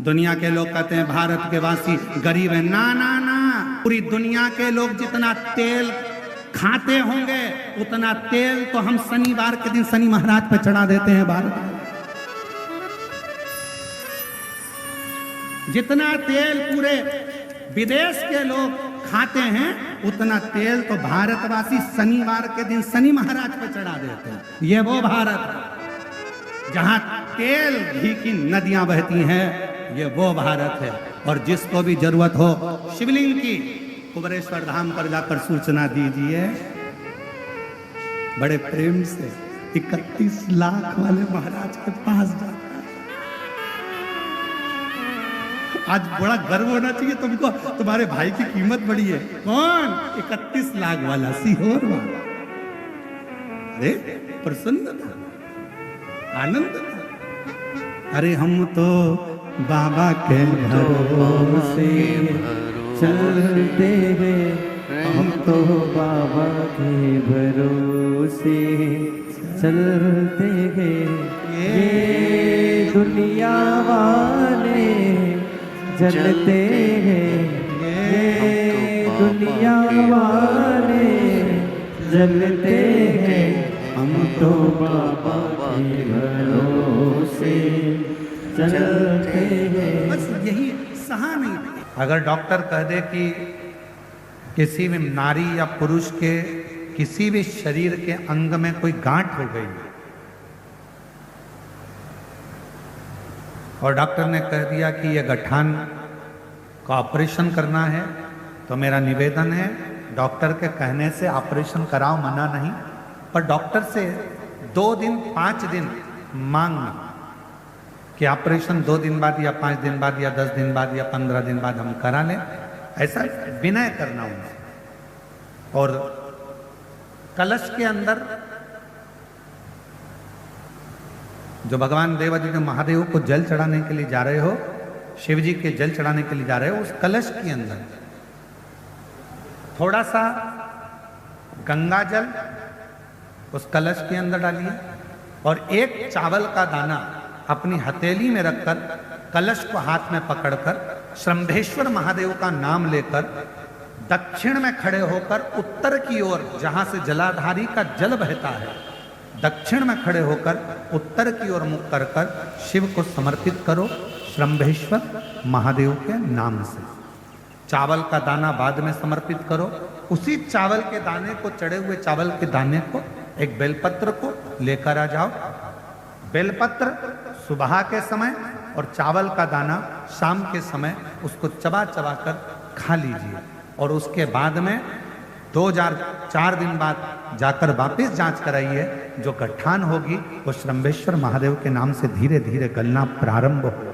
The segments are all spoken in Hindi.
दुनिया के लोग कहते हैं भारत के वासी गरीब है। ना ना ना, पूरी दुनिया के लोग जितना तेल खाते होंगे उतना तेल तो हम शनिवार के दिन शनि महाराज पे चढ़ा देते हैं भारत में। जितना तेल पूरे विदेश के लोग खाते हैं उतना तेल तो भारतवासी शनिवार के दिन शनि महाराज पे चढ़ा देते हैं। ये वो भारत है जहां तेल घी की नदियां बहती हैं, ये वो भारत है। और जिसको भी जरूरत हो शिवलिंग की, कुबेरेश्वर धाम पर जाकर सूचना दीजिए। बड़े प्रेम से 31 लाख वाले महाराज के पास जाता है। आज बड़ा गर्व होना चाहिए तुमको, तुम्हारे भाई की कीमत बड़ी है। कौन? 31 लाख वाला सीहोर वाला। अरे प्रसन्न था, आनंद था। अरे हम तो बाबा के भरोसे चलते हैं, हम तो बाबा के भरोसे चलते हैं। ये दुनिया वाले जलते हैं, ये दुनिया वाले जलते हैं। हम तो बाबा के भरोसे चलते हैं। बस यही सहा नहीं। अगर डॉक्टर कह दे कि किसी भी नारी या पुरुष के किसी भी शरीर के अंग में कोई गांठ हो गई और डॉक्टर ने कह दिया कि यह गठान का ऑपरेशन करना है, तो मेरा निवेदन है डॉक्टर के कहने से ऑपरेशन कराओ, मना नहीं, पर डॉक्टर से 2 दिन 5 दिन मांगना कि ऑपरेशन 2 दिन बाद या 5 दिन बाद या 10 दिन बाद या 15 दिन बाद हम करा लें। ऐसा विनय करना उनसे। और कलश के अंदर जो भगवान देवादिदेव महादेव को जल चढ़ाने के लिए जा रहे हो, शिव जी के जल चढ़ाने के लिए जा रहे हो, उस कलश के अंदर थोड़ा सा गंगा जल उस कलश के अंदर डालिए और एक चावल का दाना अपनी हथेली में रखकर कलश को हाथ में पकड़कर श्रंभेश्वर महादेव का नाम लेकर दक्षिण में खड़े होकर उत्तर की ओर, जहां से जलाधारी का जल बहता है, दक्षिण में खड़े होकर उत्तर की ओर मुख कर कर शिव को समर्पित करो श्रंभेश्वर महादेव के नाम से। चावल का दाना बाद में समर्पित करो। उसी चावल के दाने को, चढ़े हुए चावल के दाने को, एक बेलपत्र को लेकर आ जाओ। बेलपत्र सुबह के समय और चावल का दाना शाम के समय उसको चबा चबा कर खा लीजिए। और उसके बाद में 4 दिन बाद जाकर वापस जांच कराइए। जो गठान होगी वो श्रंभेश्वर महादेव के नाम से धीरे धीरे गलना प्रारंभ हो।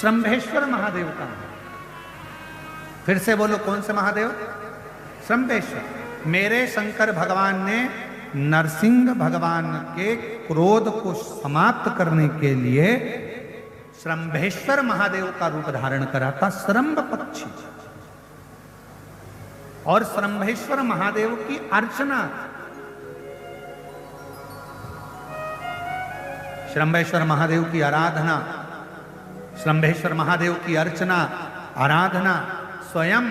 श्रंभेश्वर महादेव का, फिर से बोलो कौन से महादेव? श्रंभेश्वर। मेरे शंकर भगवान ने नरसिंह भगवान के क्रोध को समाप्त करने के लिए श्रंभेश्वर महादेव का रूप धारण करा था, श्रंभ पक्षी। और श्रंभेश्वर महादेव की अर्चना, श्रंभेश्वर महादेव की आराधना, श्रंभेश्वर महादेव की अर्चना आराधना स्वयं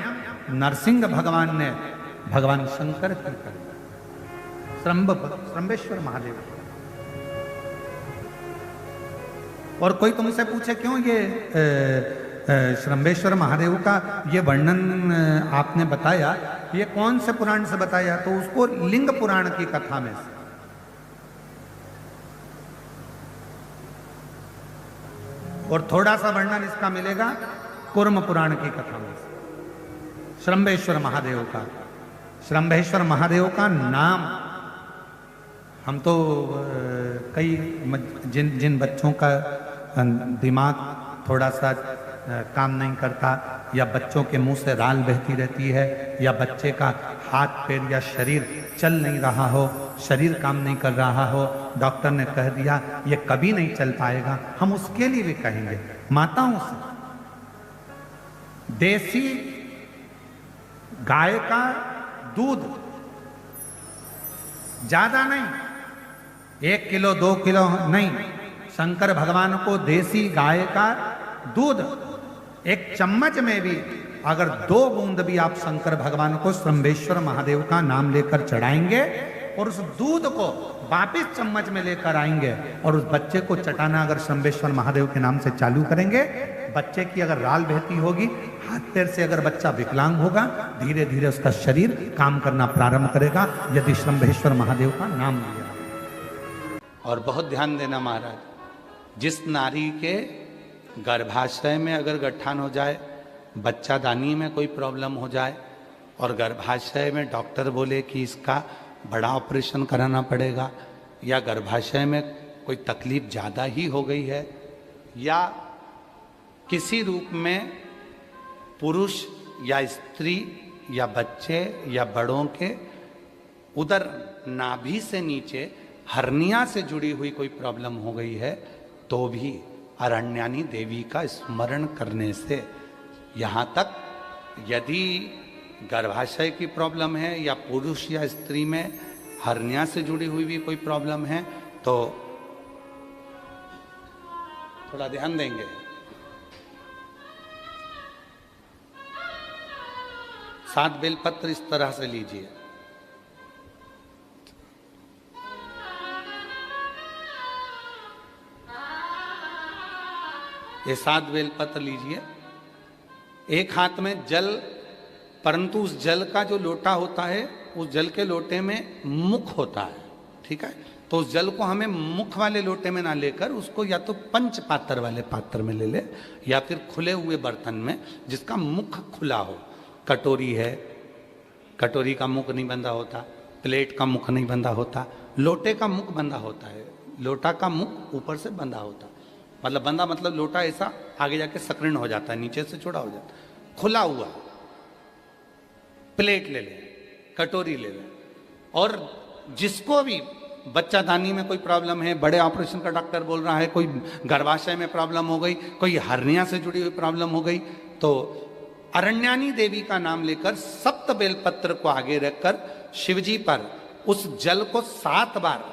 नरसिंह भगवान ने भगवान शंकर की करी। श्रंभेश्वर महादेव। और कोई तुमसे पूछे क्यों ये श्रंभेश्वर महादेव का ये वर्णन आपने बताया, ये कौन से पुराण से बताया? तो उसको लिंग पुराण की कथा में से। और थोड़ा सा वर्णन इसका मिलेगा कूर्म पुराण की कथा में से। श्रंभेश्वर महादेव का, श्रंभेश्वर महादेव का नाम हम तो कई जिन बच्चों का दिमाग थोड़ा सा काम नहीं करता, या बच्चों के मुंह से राल बहती रहती है, या बच्चे का हाथ पैर या शरीर चल नहीं रहा हो, शरीर काम नहीं कर रहा हो, डॉक्टर ने कह दिया ये कभी नहीं चल पाएगा, हम उसके लिए भी कहेंगे माताओं से देसी गाय का दूध, ज्यादा नहीं, 1 किलो 2 किलो नहीं, शंकर भगवान को देसी गाय का दूध एक चम्मच में भी अगर 2 बूंद भी आप शंकर भगवान को श्रंभेश्वर महादेव का नाम लेकर चढ़ाएंगे और उस दूध को वापिस चम्मच में लेकर आएंगे और उस बच्चे को चटाना अगर श्रंभेश्वर महादेव के नाम से चालू करेंगे, बच्चे की अगर राल बहती होगी, हाथ पैर से अगर बच्चा विकलांग होगा, धीरे धीरे उसका शरीर काम करना प्रारंभ करेगा यदि श्रंभेश्वर महादेव का नाम लिया। और बहुत ध्यान देना महाराज, जिस नारी के गर्भाशय में अगर गट्ठान हो जाए, बच्चादानी में कोई प्रॉब्लम हो जाए और गर्भाशय में डॉक्टर बोले कि इसका बड़ा ऑपरेशन कराना पड़ेगा या गर्भाशय में कोई तकलीफ ज़्यादा ही हो गई है या किसी रूप में पुरुष या स्त्री या बच्चे या बड़ों के उधर नाभि से नीचे हर्निया से जुड़ी हुई कोई प्रॉब्लम हो गई है, तो भी अरण्यानी देवी का स्मरण करने से, यहाँ तक यदि गर्भाशय की प्रॉब्लम है या पुरुष या स्त्री में हर्निया से जुड़ी हुई भी कोई प्रॉब्लम है, तो थोड़ा ध्यान देंगे। सात बेलपत्र इस तरह से लीजिए, ये 7 बेलपत्र लीजिए। एक हाथ में जल, परंतु उस जल का जो लोटा होता है, उस जल के लोटे में मुख होता है, ठीक है। तो उस जल को हमें मुख वाले लोटे में ना लेकर उसको या तो पंच पात्र वाले पात्र में ले ले या फिर खुले हुए बर्तन में जिसका मुख खुला हो। कटोरी है, कटोरी का मुख नहीं बंधा होता, प्लेट का मुख नहीं बंधा होता, लोटे का मुख बंधा होता है। लोटा का मुख ऊपर से बंधा होता, मतलब बंधा मतलब लोटा ऐसा आगे जाके सक्रिण हो जाता है, नीचे से छोड़ा हो जाता है। खुला हुआ प्लेट ले ले, कटोरी ले ले। और जिसको भी बच्चादानी में कोई प्रॉब्लम है, बड़े ऑपरेशन का डॉक्टर बोल रहा है, कोई गर्भाशय में प्रॉब्लम हो गई, कोई हर्निया से जुड़ी हुई प्रॉब्लम हो गई, तो अरण्यानी देवी का नाम लेकर 7 बेलपत्र को आगे रखकर शिवजी पर उस जल को 7 बार,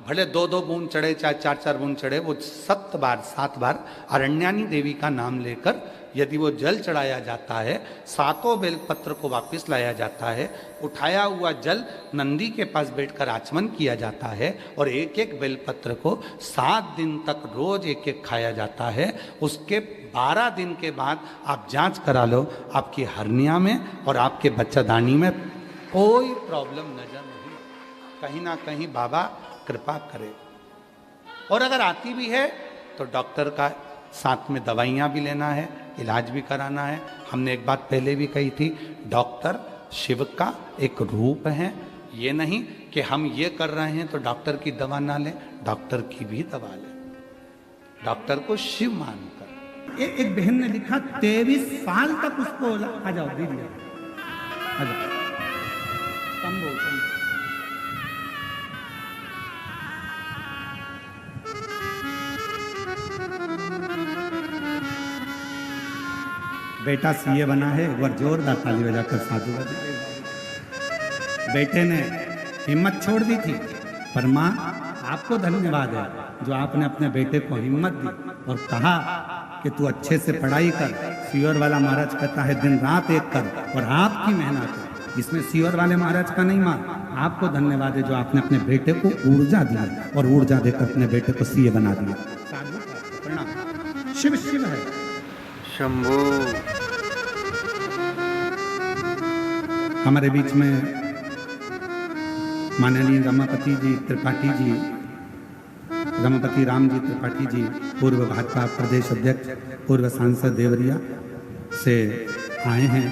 भले 2-2 बूंद चढ़े चाहे 4-4 बूंद चढ़े, वो 7 बार अरण्यानी देवी का नाम लेकर यदि वो जल चढ़ाया जाता है, 7 बेलपत्र को वापस लाया जाता है, उठाया हुआ जल नंदी के पास बैठकर आचमन किया जाता है और एक एक बेलपत्र को 7 दिन तक रोज एक एक खाया जाता है। उसके 12 दिन के बाद आप जांच करा लो, आपकी हर्निया में और आपके बच्चादानी में कोई प्रॉब्लम नजर नहीं, कहीं ना कहीं बाबा कृपा करे। और अगर आती भी है तो डॉक्टर का साथ में दवाइयाँ भी लेना है, इलाज भी कराना है। हमने एक बात पहले भी कही थी, डॉक्टर शिव का एक रूप है। ये नहीं कि हम ये कर रहे हैं तो डॉक्टर की दवा ना लें, डॉक्टर की भी दवा लें, डॉक्टर को शिव मानकर। एक बहन ने लिखा 23 साल तक उसको, आ जाओ दीदी आ जाओ, बेटा सीए बना है, एक बार जोरदार ताली बजाकर साधु बजाए। बेटे ने हिम्मत छोड़ दी थी, पर माँ आपको धन्यवाद है जो आपने अपने बेटे को हिम्मत दी और कहा कि तू अच्छे से पढ़ाई कर। सीओर वाला महाराज कहता है दिन रात एक कर और आपकी मेहनत है, इसमें सीओर वाले महाराज का नहीं माँ, आपको धन्यवाद है जो आपने अपने बेटे को ऊर्जा दी और ऊर्जा देकर अपने बेटे को सीए बना दिया। शिव शिव है शंभू। हमारे बीच में माननीय रमापति जी त्रिपाठी जी, रमापति राम जी त्रिपाठी जी, पूर्व भाजपा प्रदेश अध्यक्ष, पूर्व सांसद देवरिया से आए हैं।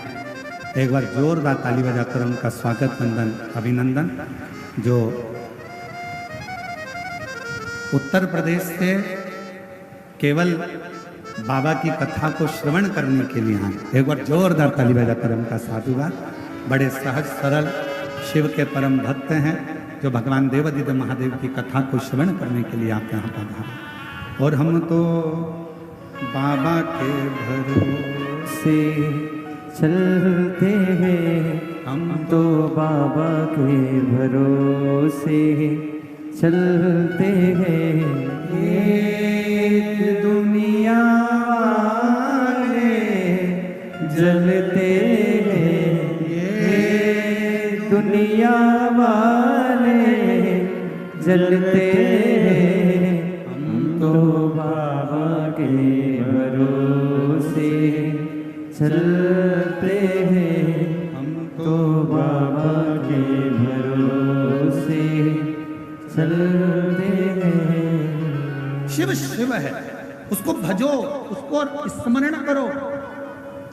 एक बार जोरदार ताली बजाकर उनका स्वागत, वंदन, अभिनंदन। जो उत्तर प्रदेश से केवल बाबा की कथा को श्रवण करने के लिए आए, एक बार जोरदार ताली बजाकर उनका साधुवाद। बड़े सहज सरल शिव के परम भक्त हैं जो भगवान देवादिदेव महादेव की कथा को श्रवण करने के लिए आप यहाँ पधारे। और हम तो बाबा के भरोसे चलते हैं, हम तो बाबा के भरोसे चलते हैं। ये दुनिया जलते हैं हम तो बाबा के भरोसे चलते हैं हम तो बाबा के भरोसे चलते हैं। शिव शिव है, उसको भजो, उसको स्मरण करो।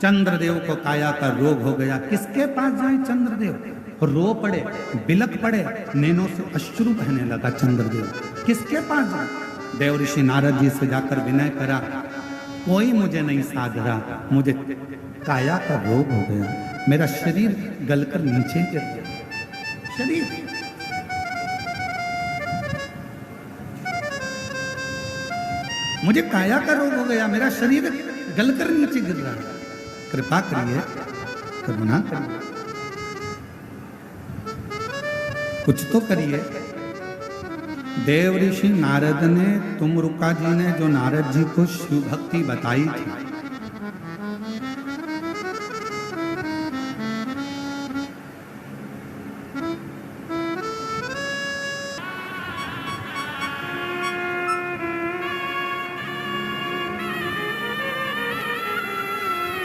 चंद्रदेव को काया का रोग हो गया, किसके पास जाए चंद्रदेव? रो पड़े, बिलक पड़े, नैनों से अश्रु बहने लगा चंद्रदेव। किसके पास जाए? देव ऋषि नारद जी से जाकर विनय करा, कोई मुझे नहीं साध रहा, मुझे काया का रोग हो गया, मेरा शरीर गलकर नीचे गिर गया। शरीर मुझे काया का रोग हो गया, मेरा शरीर गलकर नीचे गिर रहा है, कृपा करिए, करुणा करिए, कुछ तो करिए। देव ऋषि नारद ने, तुमरुका जी ने जो नारद जी को शिव भक्ति बताई थी,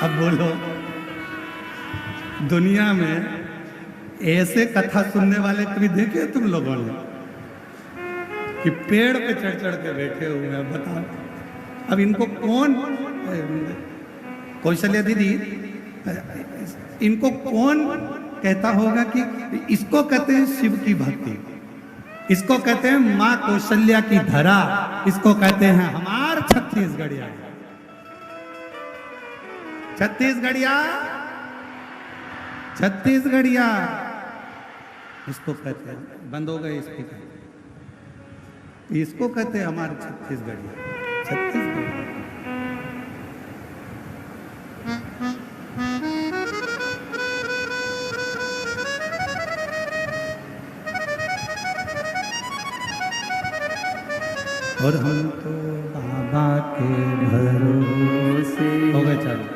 अब बोलो, दुनिया में ऐसे कथा सुनने वाले कभी देखे तुम लोगों ने कि पेड़ पे चढ़ चढ़ के बैठे हुए हैं? बताओ, अब इनको कौन, कौशल्या दीदी, इनको कौन कहता होगा कि इसको कहते हैं शिव की भक्ति, इसको कहते हैं माँ कौशल्या की धरा, इसको कहते हैं हमार छत्तीसगढ़िया। छत्तीसगढ़िया, छत्तीसगढ़िया इसको कहते हैं। बंद हो गए स्पीकर, इसको कहते हैं हमारे छत्तीसगढ़िया। छत्तीसगढ़ और हम तो बाबा के भरोसे हो गए चालू,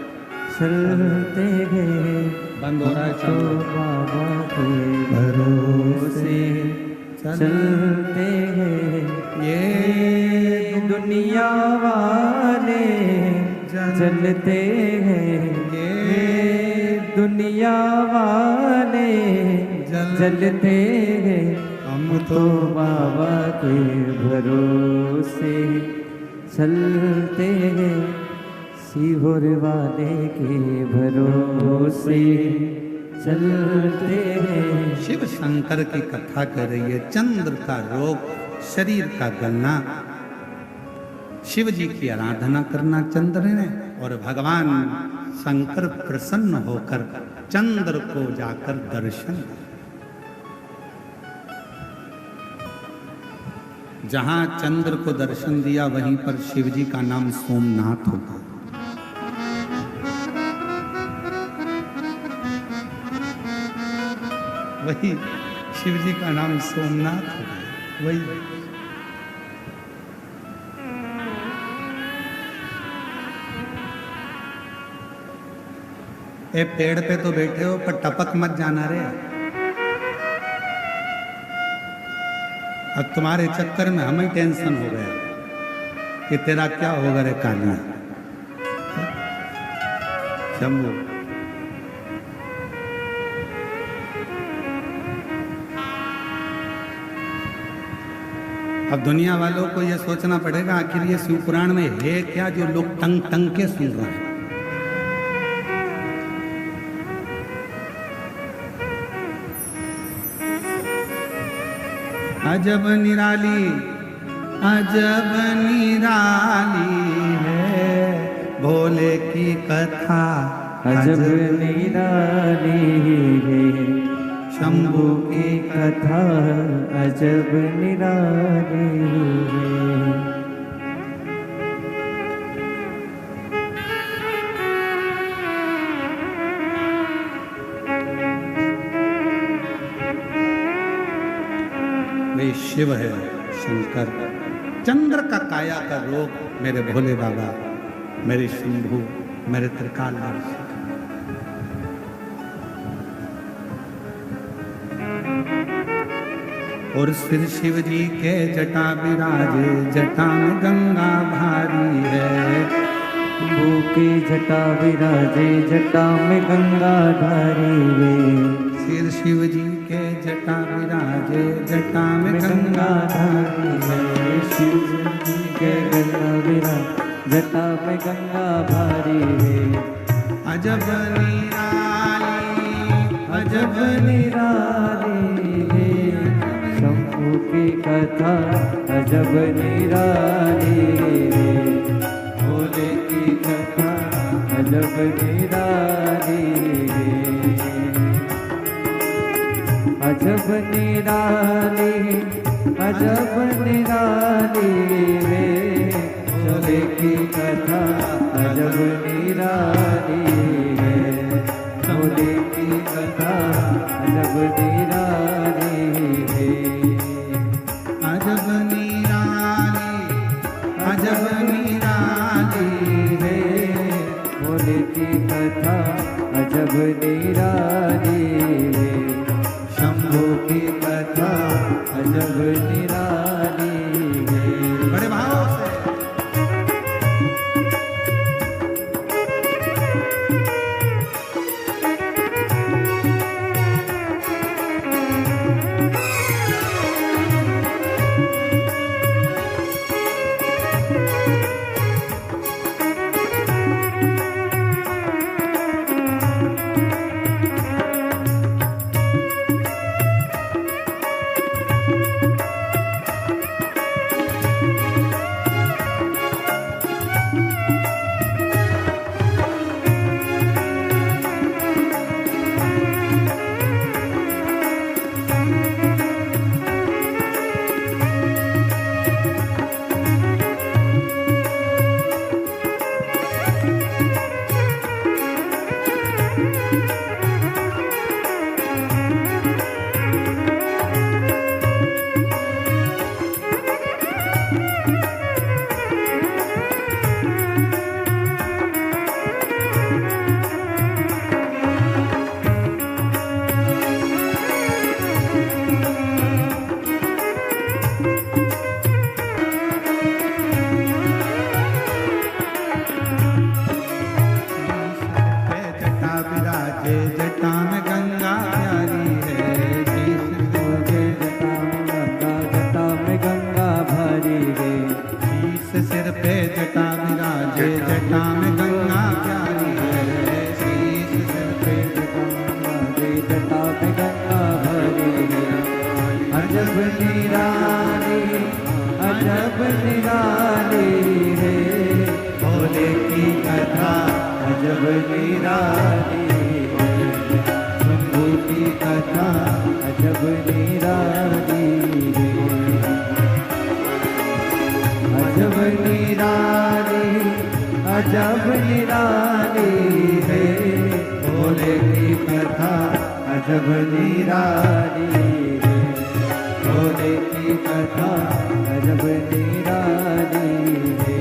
चलते हैं बंद हो रहा है तो चालू। बाबा के भरोसे चलते हैं। ये दुनिया वाले चलते हैं, ये दुनिया वाले चलते हैं हम तो बाबा के भरोसे चलते हैं। शिवोर वाले के भरोसे चलते हैं। शिव शंकर की कथा कर रही है। चंद्र का रोग, शरीर का गलना, शिव जी की आराधना करना चंद्र ने, और भगवान शंकर प्रसन्न होकर चंद्र को जाकर दर्शन, जहां चंद्र को दर्शन दिया वहीं पर शिव जी का नाम सोमनाथ होगा। वही शिव जी का नाम सोमनाथ होगा। वही ए पेड़ पे तो बैठे हो पर टपक मत जाना रे। अब तुम्हारे चक्कर में हमें टेंशन हो गया कि तेरा क्या होगा रे कालिया। शंभू अब दुनिया वालों को यह सोचना पड़ेगा आखिर ये शिव पुराण में है क्या जो लोग टंग टंग के सुन रहे हैं। अजब निराली, अजब निराली है भोले की कथा, अजब निराली है शंभू की कथा, अजब निराली है। वे शिव है शंकर। चंद्र का काया का रोग मेरे भोले बाबा, मेरे शंभू, मेरे त्रिकाल दर्शी। और सिर शिव जी के जटा विराजे, जटा में गंगा भारी है। शंभू की जटा विराजे, जटा में गंगा धारी रे। सिर शिव जी के जटा विराजे, जटा में गंगा धारी है। शिव जी के गंगा विराज, जटा में गंगा भारी है। अजब निराली, अजब निराली है शंभू की कथा, अजब निराली है। भोले की कथा अजब निराली है। अजब निराली, अजब निराली है। भोले की कथा अजब निराली है। भोले की कथा अजब निराली है। अजब निराली, अजब निराली है। भोले की कथा अजब निराली है। शंभू की कथा अजब निराली है। बड़े भाव से अजब निराली है। भोले की कथा अजब निराली है। भोले की कथा अजब निराली है।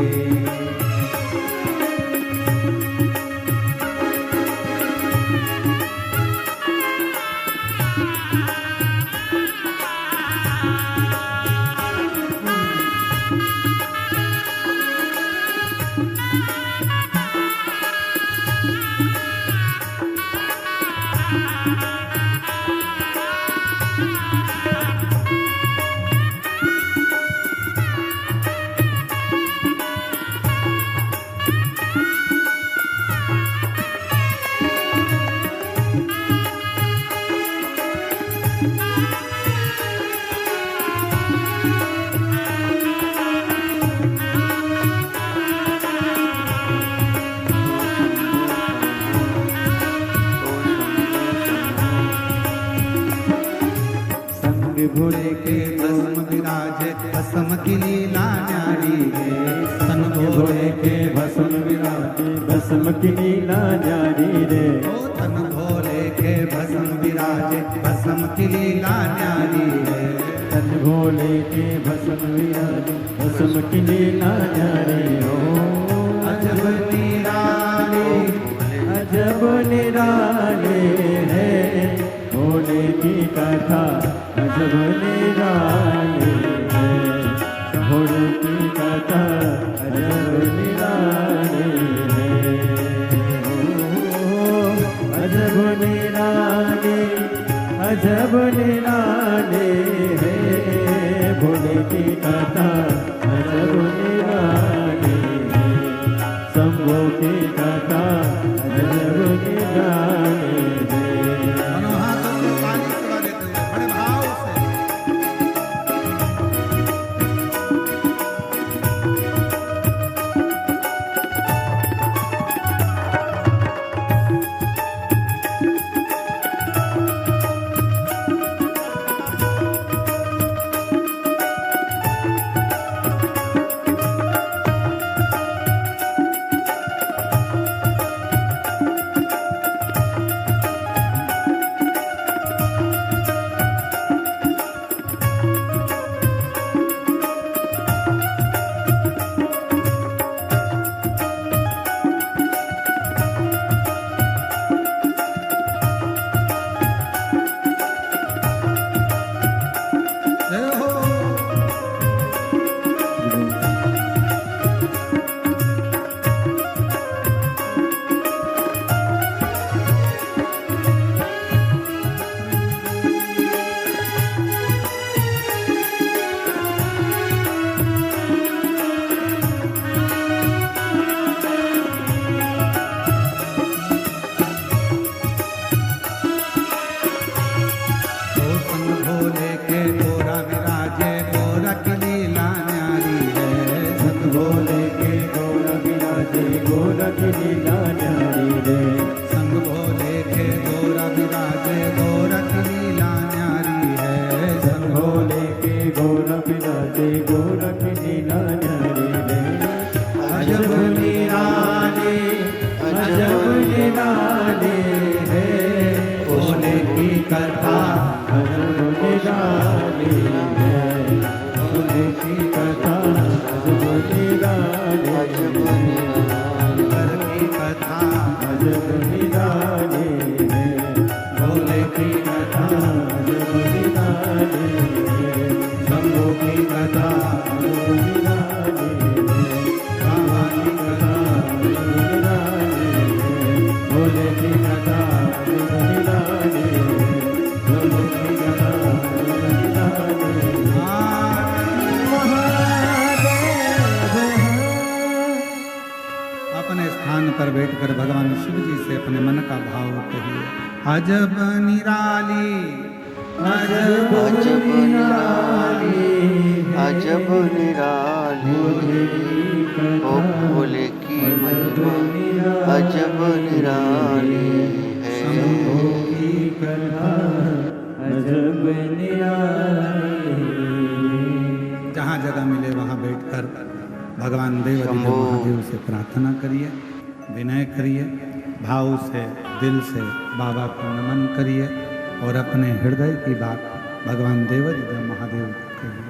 भोले के भस्म विराजे, भस्म की लीला न्यारी है। सन भोले के भस्म विराजे, भस्म की लीला न्यारी रे। ओ तन भोले के भस्म विराजे, भस्म की लीला न्यारी है। तन भोले के भस्म विराजे, भस्म की लीला न्यारी हो। अजब निराले, अजब निराले है। भोले की कथा अजब निराली है, भोले की कथा अजब निराली है। अजब निराली, अजब निराली है, भोले की कथा अजब निराली है, शंभो की कथा अजब निराली है। दोनों हाथों को ताली से देते हुए बड़े भाव से जय हो। तो संग भोले के गोरा विराजे, गोरा की लीला न्यारी है। संग भोले के गौर विराजे, गौर की लीला न्यारी रे। संग भोले के गोरा विराजे, गोरा की लीला न्यारी है। संग भोले के गौर विराजे, गौर की लीला न्यारी रे। अजब निराली, अजब निराली है, भोले की कथा अजब निराली है, भोले की कथा अजब निराली है, कर की कथा अजब निराली है, भोले की कथा अजब निराली है, शंभू की कथा अजब निराली है, बाबा की कथा अजब निराली है, भोले की कथा अजब निराली है, भोले की कथा अजब निराली है। अपने स्थान पर बैठकर भगवान शिव जी से अपने मन का भाव कहिए। अजब निराली, अजब अजब निराली, अजब निराली, ओ भोले की महिमा अजब निराली है। की कथा अजब निराली। जहाँ जगह मिले वहाँ बैठकर भगवान देव शंभो। महादेव से प्रार्थना करिए, विनय करिए, भाव से दिल से बाबा को नमन करिए और अपने हृदय की बात भगवान देव महादेव को कहिए।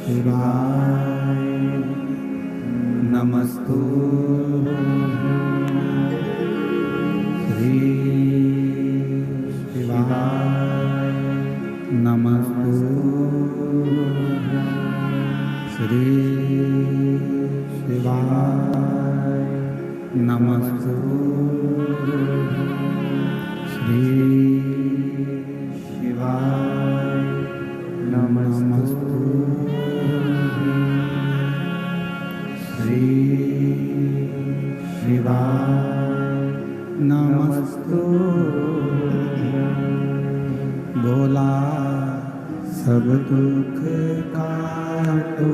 शिवाय नमस्तु, श्री शिवाय नमस्तु, श्री शिवाय नमस्तु, श्री शिवाय नमस्तु, श्री शिवाय नमस्तु। बोला सब दुख काटो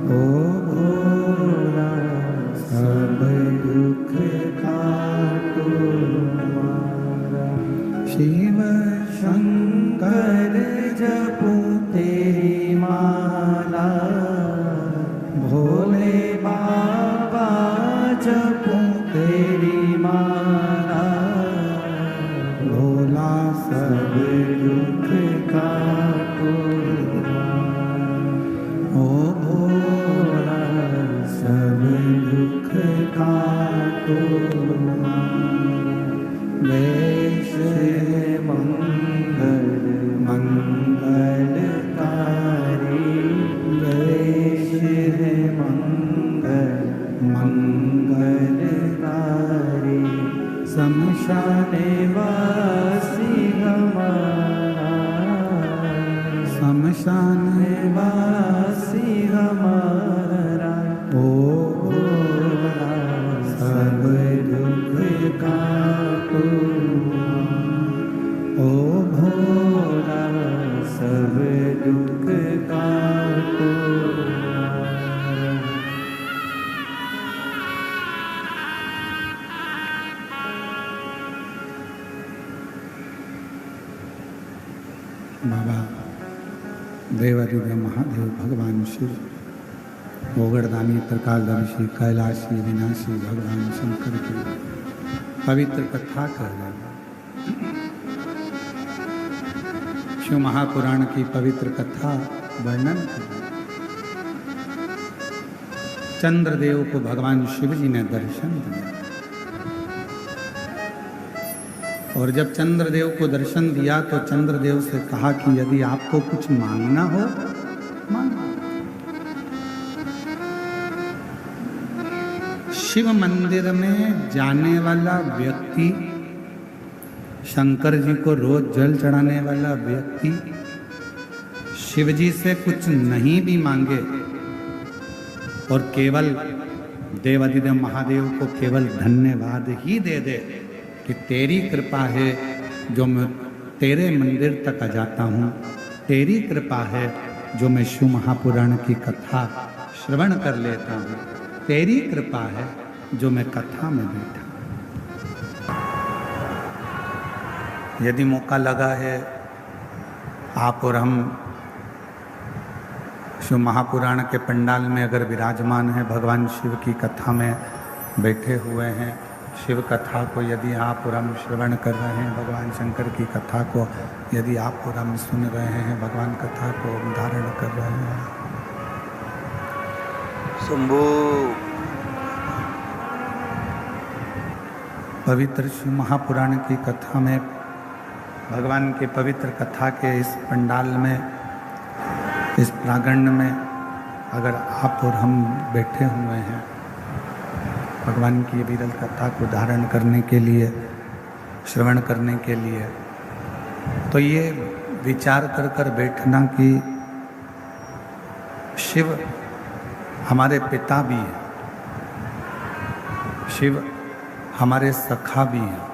ओ भोला, सब दुख काटो। शिव शंकर जपू तेरी माला, भोले बाबा जपू तेरी माला, भोले वेश है मंगल मंगलकारी, वेश है मंगल मंगलकारी, शमशाने वासी हमारा, शमशाने वासी हमारा, ओ भोला सब दुख काटो, ओ भोला सब दुख काटो। बाबा देवादिदेव महादेव भगवान शिव, ओगड़दानी त्रिकालदर्शी कैलाशी विनाशी भगवान शंकर की पवित्र कथा कर रहे हैं। शिव महापुराण की पवित्र कथा वर्णन कर रहे हैं। चंद्रदेव को भगवान शिव जी ने दर्शन दिया, और जब चंद्रदेव को दर्शन दिया तो चंद्रदेव से कहा कि यदि आपको कुछ मांगना हो मांगो। शिव मंदिर में जाने वाला व्यक्ति, शंकर जी को रोज जल चढ़ाने वाला व्यक्ति शिव जी से कुछ नहीं भी मांगे और केवल देवादिदेव महादेव को केवल धन्यवाद ही दे दे कि तेरी कृपा है जो मैं तेरे मंदिर तक आ जाता हूँ, तेरी कृपा है जो मैं शिव महापुराण की कथा श्रवण कर लेता हूँ, तेरी कृपा है जो मैं कथा में बैठा। यदि मौका लगा है, आप और हम शिव महापुराण के पंडाल में अगर विराजमान है, भगवान शिव की कथा में बैठे हुए हैं, शिव कथा को यदि आप और हम श्रवण कर रहे हैं, भगवान शंकर की कथा को यदि आप और हम सुन रहे हैं, भगवान कथा को धारण कर रहे हैं। शंभो पवित्र शिव महापुराण की कथा में, भगवान के पवित्र कथा के इस पंडाल में, इस प्रांगण में अगर आप और हम बैठे हुए हैं भगवान की विरल कथा को धारण करने के लिए, श्रवण करने के लिए, तो ये विचार कर कर बैठना कि शिव हमारे पिता भी हैं, शिव हमारे सखा भी हैं,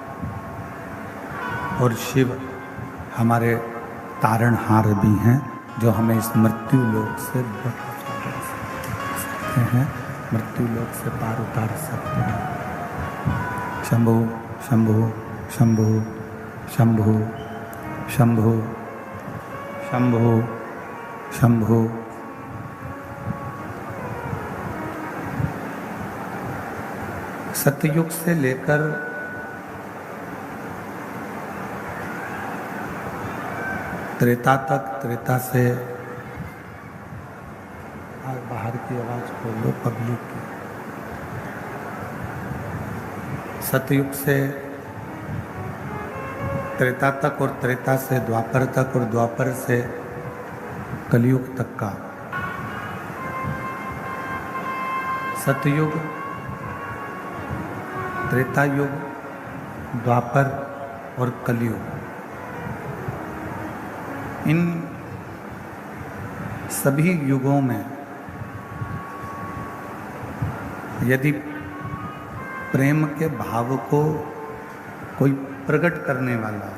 और शिव हमारे तारणहार भी हैं जो हमें इस मृत्यु लोक से बचा सकते हैं, मृत्यु लोक से पार उतार सकते हैं। शंभो शंभो शंभो शंभो शंभो शंभो शंभो। सतयुग से लेकर त्रेता तक, त्रेता से बाहर की आवाज खोलो पब्लिक की। सतयुग से त्रेता तक और त्रेता से द्वापर तक और द्वापर से कलयुग तक का सतयुग, त्रेता युग, द्वापर और कलयुग, इन सभी युगों में यदि प्रेम के भाव को कोई प्रकट करने वाला,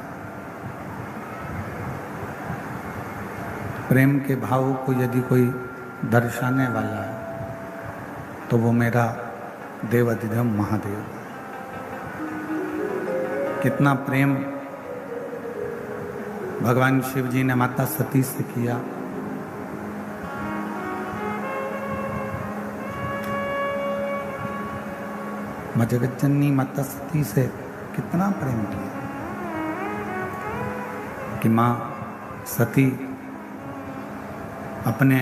प्रेम के भाव को यदि कोई दर्शाने वाला है तो वो मेरा देवादिदेव महादेव। कितना प्रेम भगवान शिव जी ने माता सती से किया, जगज्जननी माता सती से कितना प्रेम किया कि माँ सती अपने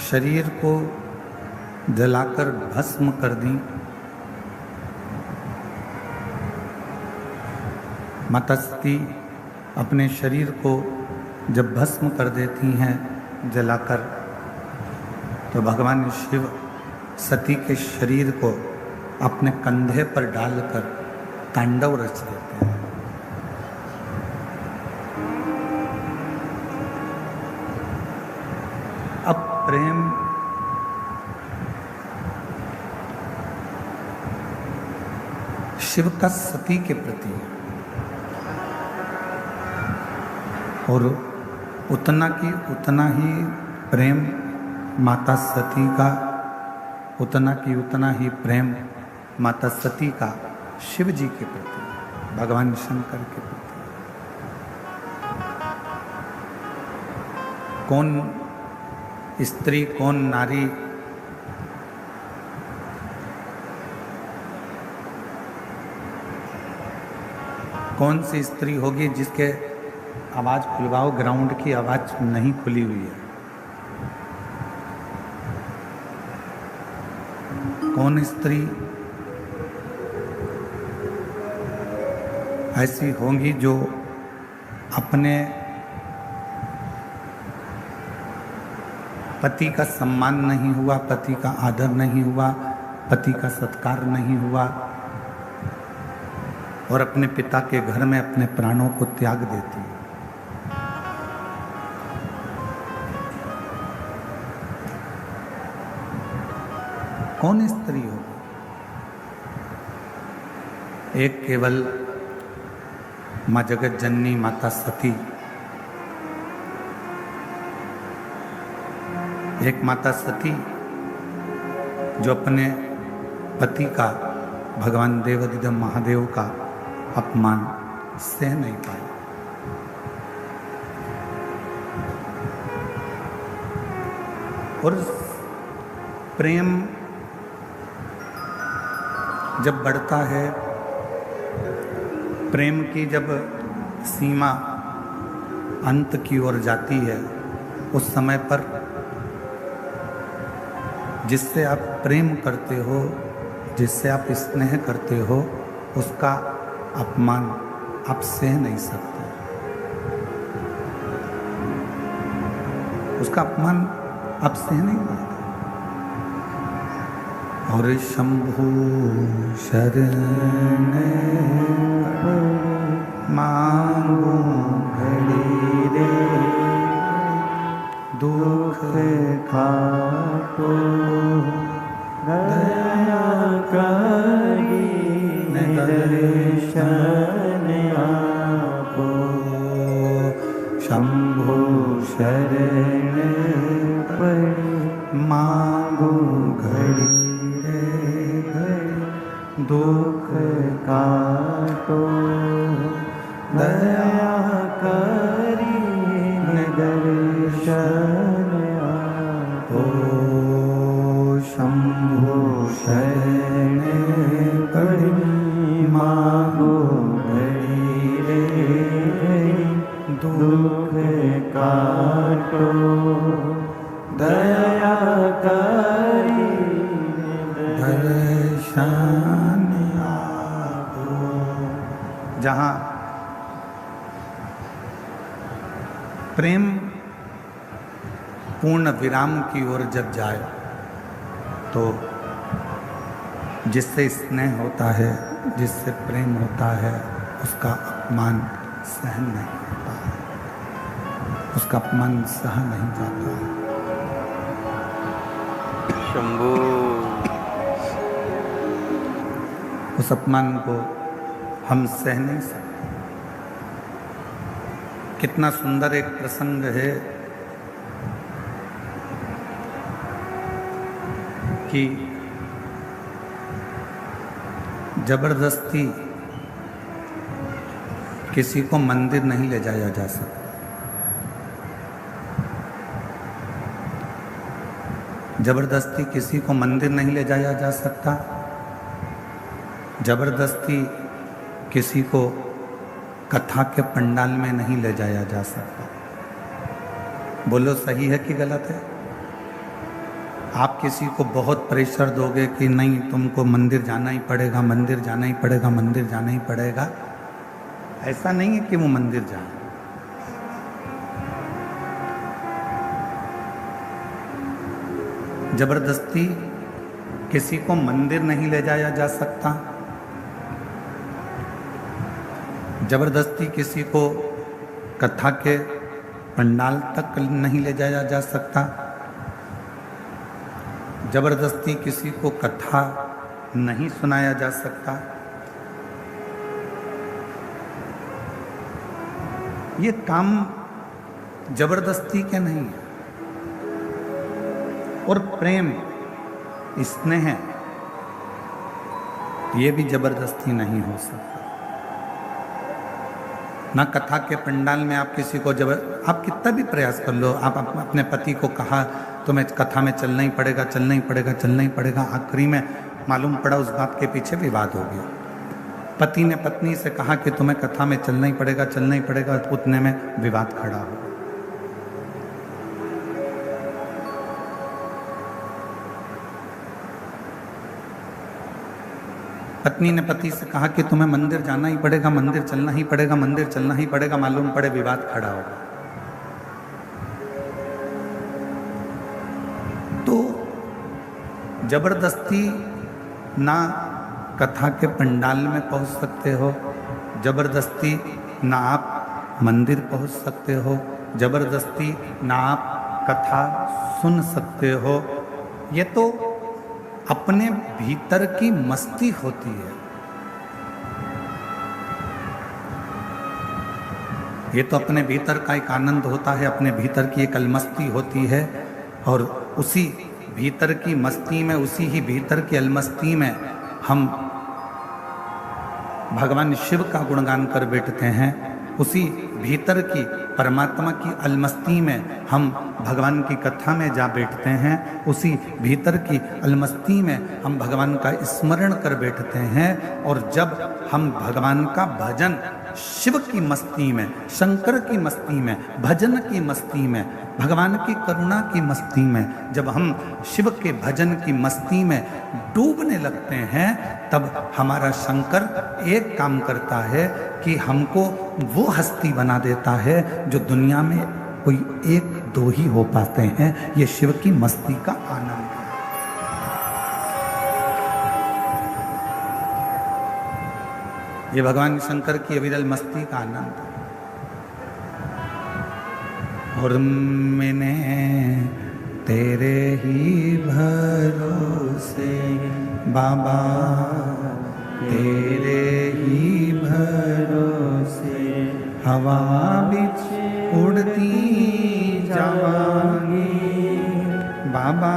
शरीर को जलाकर भस्म कर दी माता सती अपने शरीर को जब भस्म कर देती हैं जलाकर, तो भगवान शिव सती के शरीर को अपने कंधे पर डालकर तांडव रच देते हैं। अब प्रेम शिव का सती के प्रति और उतना ही प्रेम माता सती का, उतना ही प्रेम माता सती का शिव जी के प्रति, भगवान शंकर के प्रति। कौन स्त्री, कौन नारी कौन सी स्त्री होगी जिसके आवाज खुलवाओ, ग्राउंड की आवाज नहीं खुली हुई है? कौन स्त्री ऐसी होंगी जो अपने पति का सम्मान नहीं हुआ, पति का आदर नहीं हुआ, पति का सत्कार नहीं हुआ और अपने पिता के घर में अपने प्राणों को त्याग देती है? कौन स्त्री होगी? एक केवल माँ जगत जननी माता सती, एक माता सती जो अपने पति का, भगवान देवाधिदेव महादेव का अपमान सह नहीं पाई। और प्रेम जब बढ़ता है, प्रेम की जब सीमा अंत की ओर जाती है, उस समय पर जिससे आप प्रेम करते हो, जिससे आप स्नेह करते हो, उसका अपमान आप सह नहीं सकते, उसका अपमान आप सह नहीं पाते। और शंभु शरण मांगो घड़ी रे, दुख खाटो दया करी दर्शन आपो। शंभु शरण पड़ी मांगो घड़ी, दुख काटो दया करी दर्शन आपो। शंभु शरण पड़ी मांगो घड़ी रे, दुख काटो दया करी दर्शन आपो। जहाँ प्रेम पूर्ण विराम की ओर जब जाए, तो जिससे स्नेह होता है, जिससे प्रेम होता है, उसका अपमान सहन नहीं होता है, उसका अपमान सह नहीं जाता है। शंभू उस अपमान को हम सह नहीं सकते। कितना सुंदर एक प्रसंग है कि जबरदस्ती किसी को मंदिर नहीं ले जाया जा सकता। जबरदस्ती किसी को मंदिर नहीं ले जाया जा सकता। जबरदस्ती किसी को कथा के पंडाल में नहीं ले जाया जा सकता। बोलो सही है कि गलत है? आप किसी को बहुत प्रेशर दोगे कि नहीं तुमको मंदिर जाना ही पड़ेगा, मंदिर जाना ही पड़ेगा, मंदिर जाना ही पड़ेगा, ऐसा नहीं है कि वो मंदिर जाए। जबरदस्ती किसी को मंदिर नहीं ले जाया जा सकता, जबरदस्ती किसी को कथा के पंडाल तक नहीं ले जाया जा सकता, जबरदस्ती किसी को कथा नहीं सुनाया जा सकता। ये काम जबरदस्ती के नहीं है। और प्रेम, स्नेह, ये भी जबरदस्ती नहीं हो सकता। ना कथा के पंडाल में आप किसी को आप कितना भी प्रयास कर लो, आप अपने पति को कहा तुम्हें कथा में चलना ही पड़ेगा, चलना ही पड़ेगा, चलना ही पड़ेगा, आखिरी में मालूम पड़ा उस बात के पीछे विवाद हो गया। पति ने पत्नी से कहा कि तुम्हें कथा में चलना ही पड़ेगा, चलना ही पड़ेगा, उतने में विवाद खड़ा हो गया। पत्नी ने पति से कहा कि तुम्हें मंदिर जाना ही पड़ेगा, मंदिर चलना ही पड़ेगा, मंदिर चलना ही पड़ेगा, मालूम पड़े विवाद खड़ा होगा। तो जबरदस्ती ना कथा के पंडाल में पहुंच सकते हो, जबरदस्ती ना आप मंदिर पहुंच सकते हो, जबरदस्ती ना आप कथा सुन सकते हो। ये तो अपने भीतर की मस्ती होती है। ये तो अपने भीतर का एक आनंद होता है, अपने भीतर की एक अलमस्ती होती है। और उसी भीतर की मस्ती में, उसी ही भीतर की अलमस्ती में हम भगवान शिव का गुणगान कर बैठते हैं। उसी भीतर की परमात्मा की अलमस्ती में हम भगवान की कथा में जा बैठते हैं। उसी भीतर की अलमस्ती में हम भगवान का स्मरण कर बैठते हैं। और जब हम भगवान का भजन शिव की मस्ती में, शंकर की मस्ती में, भजन की मस्ती में, भगवान की करुणा की मस्ती में, जब हम शिव के भजन की मस्ती में डूबने लगते हैं, तब हमारा शंकर एक काम करता है कि हमको वो हस्ती बना देता है जो दुनिया में कोई एक दो ही हो पाते हैं। ये शिव की मस्ती का आनंद है। ये भगवान शंकर की अविरल मस्ती का आनंद है। और मैंने तेरे ही भरोसे बाबा, तेरे ही भरोसे हवा बिच उड़ती जावांगी बाबा,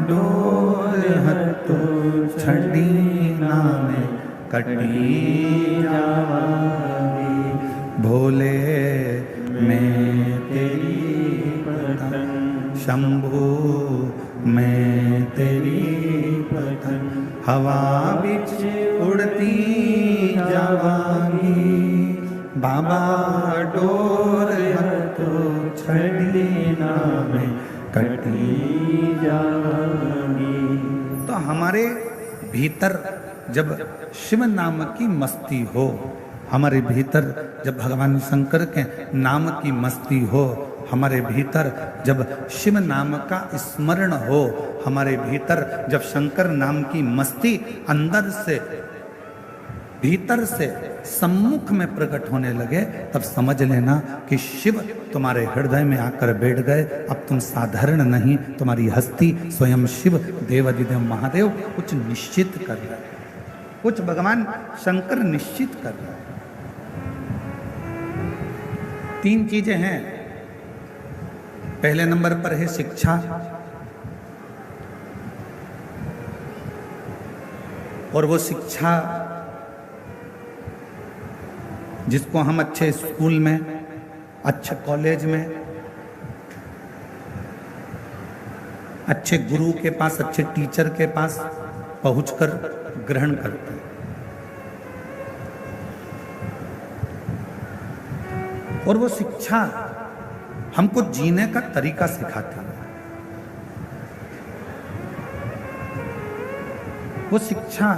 डोर हत्तो छड़ी नामे कटी जावांगी। भोले मैं तेरी पतंग, शंभू मैं तेरी पतंग, हवा बिच उड़ती जावांगी बाबा, डोर हत्तो छड़ी नामे कटी जावांगी। तो हमारे भीतर जब शिव नाम की मस्ती हो, हमारे भीतर जब भगवान शंकर के नाम की मस्ती हो, हमारे भीतर जब शिव नाम का स्मरण हो, हमारे भीतर जब शंकर नाम की मस्ती अंदर से, भीतर से सम्मुख में प्रकट होने लगे, तब समझ लेना कि शिव तुम्हारे हृदय में आकर बैठ गए। अब तुम साधारण नहीं, तुम्हारी हस्ती स्वयं शिव देवाधिदेव महादेव कुछ निश्चित कर रहे हैं, कुछ भगवान शंकर निश्चित कर रहे हैं। 3 चीजें हैं। पहले नंबर पर है शिक्षा, और वो शिक्षा जिसको हम अच्छे स्कूल में, अच्छे कॉलेज में, अच्छे गुरु के पास, अच्छे टीचर के पास पहुंचकर ग्रहण करते हैं। और वो शिक्षा हमको जीने का तरीका सिखाती है। वो शिक्षा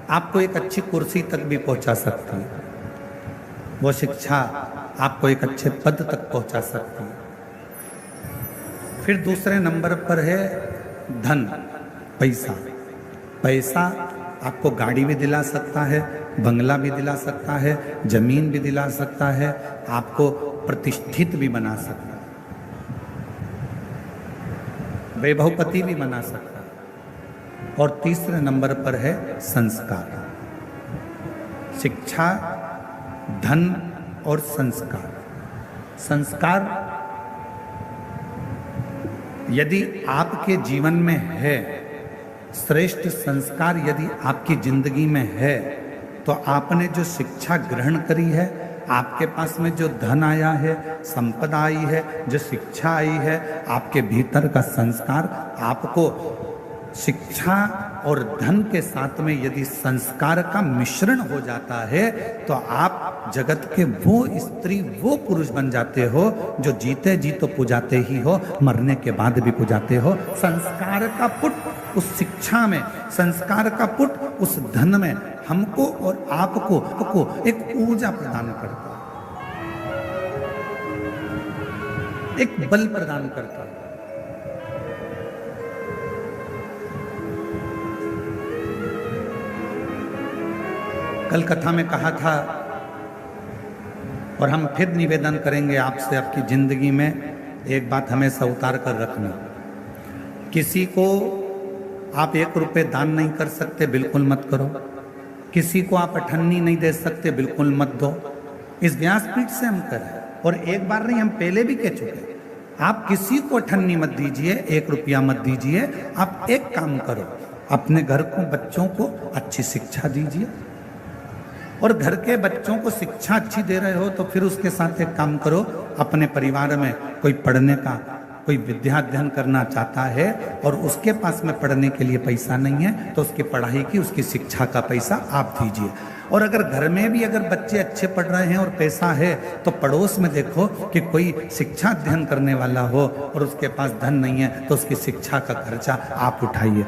आपको एक अच्छी कुर्सी तक भी पहुंचा सकती है। वो शिक्षा आपको एक अच्छे पद तक पहुंचा सकती है। फिर दूसरे नंबर पर है धन, पैसा। पैसा आपको गाड़ी भी दिला सकता है, बंगला भी दिला सकता है, जमीन भी दिला सकता है, आपको प्रतिष्ठित भी बना सकता है, वैभवपति भी बना सकता है। और तीसरे नंबर पर है संस्कार। शिक्षा, धन और संस्कार। संस्कार यदि आपके जीवन में है, श्रेष्ठ संस्कार यदि आपकी जिंदगी में है, तो आपने जो शिक्षा ग्रहण करी है, आपके पास में जो धन आया है, संपदा आई है, जो शिक्षा आई है, आपके भीतर का संस्कार, आपको शिक्षा और धन के साथ में यदि संस्कार का मिश्रण हो जाता है, तो आप जगत के वो स्त्री, वो पुरुष बन जाते हो जो जीते जी तो पुजाते ही हो, मरने के बाद भी पुजाते हो। संस्कार का पुट उस शिक्षा में, संस्कार का पुट उस धन में हमको और आपको एक ऊर्जा प्रदान करता है, एक बल प्रदान करता है। कल कथा में कहा था, और हम फिर निवेदन करेंगे आपसे, आपकी जिंदगी में एक बात हमेशा उतार कर रखना। किसी को आप 1 रुपये दान नहीं कर सकते, बिल्कुल मत करो। किसी को आप अठन्नी नहीं दे सकते, बिल्कुल मत दो। इस व्यासपीठ से हम करें, और एक बार नहीं, हम पहले भी कह चुके, आप किसी को अठन्नी मत दीजिए, 1 रुपया मत दीजिए। आप एक काम करो, अपने घर को, बच्चों को अच्छी शिक्षा दीजिए, और घर के बच्चों को शिक्षा अच्छी दे रहे हो तो फिर उसके साथ एक काम करो, अपने परिवार में कोई पढ़ने का, कोई विद्या अध्ययन करना चाहता है और उसके पास में पढ़ने के लिए पैसा नहीं है, तो उसकी पढ़ाई की, उसकी शिक्षा का पैसा आप दीजिए। और अगर घर में भी अगर बच्चे अच्छे पढ़ रहे हैं और पैसा है, तो पड़ोस में देखो कि कोई शिक्षा अध्ययन करने वाला हो और उसके पास धन नहीं है, तो उसकी शिक्षा का खर्चा आप उठाइए।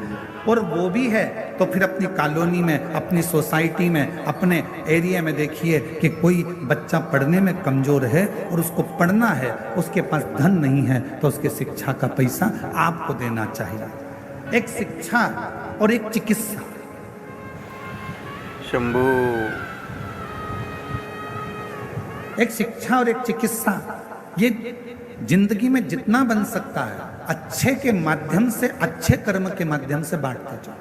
और वो भी है तो फिर अपनी कॉलोनी में, अपनी सोसाइटी में, अपने एरिया में देखिए कि कोई बच्चा पढ़ने में कमजोर है और उसको पढ़ना है, उसके पास धन नहीं है, तो उसके शिक्षा का पैसा आपको देना चाहिए। एक शिक्षा और एक चिकित्सा। शंभू। एक शिक्षा और एक चिकित्सा, ये जिंदगी में जितना बन सकता है अच्छे के माध्यम से, अच्छे कर्म के माध्यम से बांटते जाओ।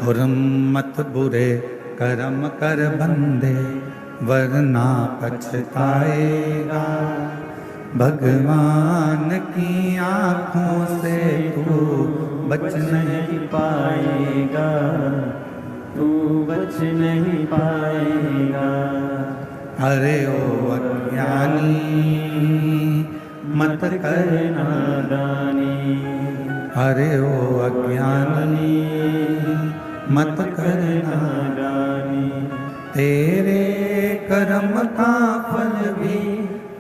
और मत बुरे कर्म कर बंदे, वरना पछताएगा। भगवान की आंखों से तू बच नहीं पाएगा, तू बच नहीं पाएगा। अरे ओ अज्ञानी मत कर नादानी, अरे ओ अज्ञानी मत कर नादानी। तेरे कर्म का फल भी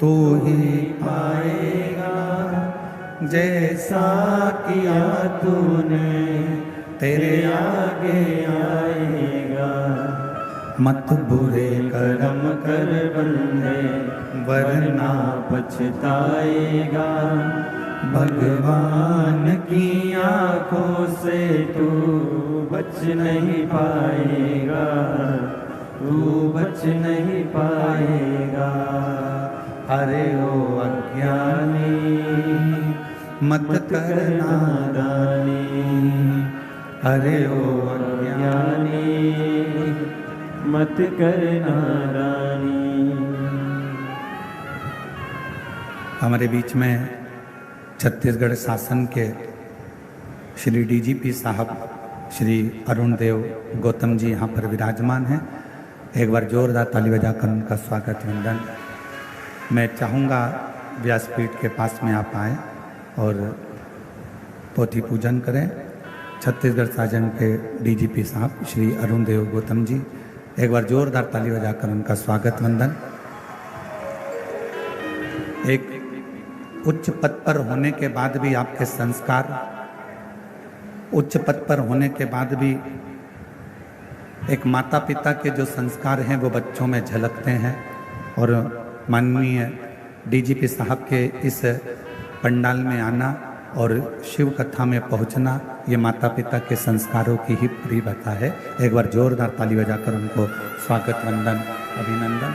तू ही पाएगा, जैसा किया तूने तेरे आगे आएगा। मत बुरे कर्म कर बंदे, वरना पछताएगा। भगवान की आंखों से तू बच नहीं पाएगा, तू बच नहीं पाएगा। अरे ओ अज्ञानी मत कर नादानी, अरे ओ अज्ञानी मत कर नादानी। हमारे बीच में छत्तीसगढ़ शासन के श्री डीजीपी साहब श्री अरुण देव गौतम जी यहाँ पर विराजमान हैं। एक बार जोरदार ताली बजाकर उनका स्वागत वंदन। मैं चाहूँगा व्यासपीठ के पास में आप आएँ और पोथी पूजन करें। छत्तीसगढ़ शासन के डीजीपी साहब श्री अरुण देव गौतम जी, एक बार जोरदार ताली बजाकर उनका स्वागत वंदन। एक उच्च पद पर होने के बाद भी आपके संस्कार, उच्च पद पर होने के बाद भी एक माता पिता के जो संस्कार हैं वो बच्चों में झलकते हैं। और माननीय डीजीपी साहब के इस पंडाल में आना और शिव कथा में पहुंचना, ये माता पिता के संस्कारों की ही परिभाषा है। एक बार जोरदार ताली बजाकर उनको स्वागत, वंदन, अभिनंदन।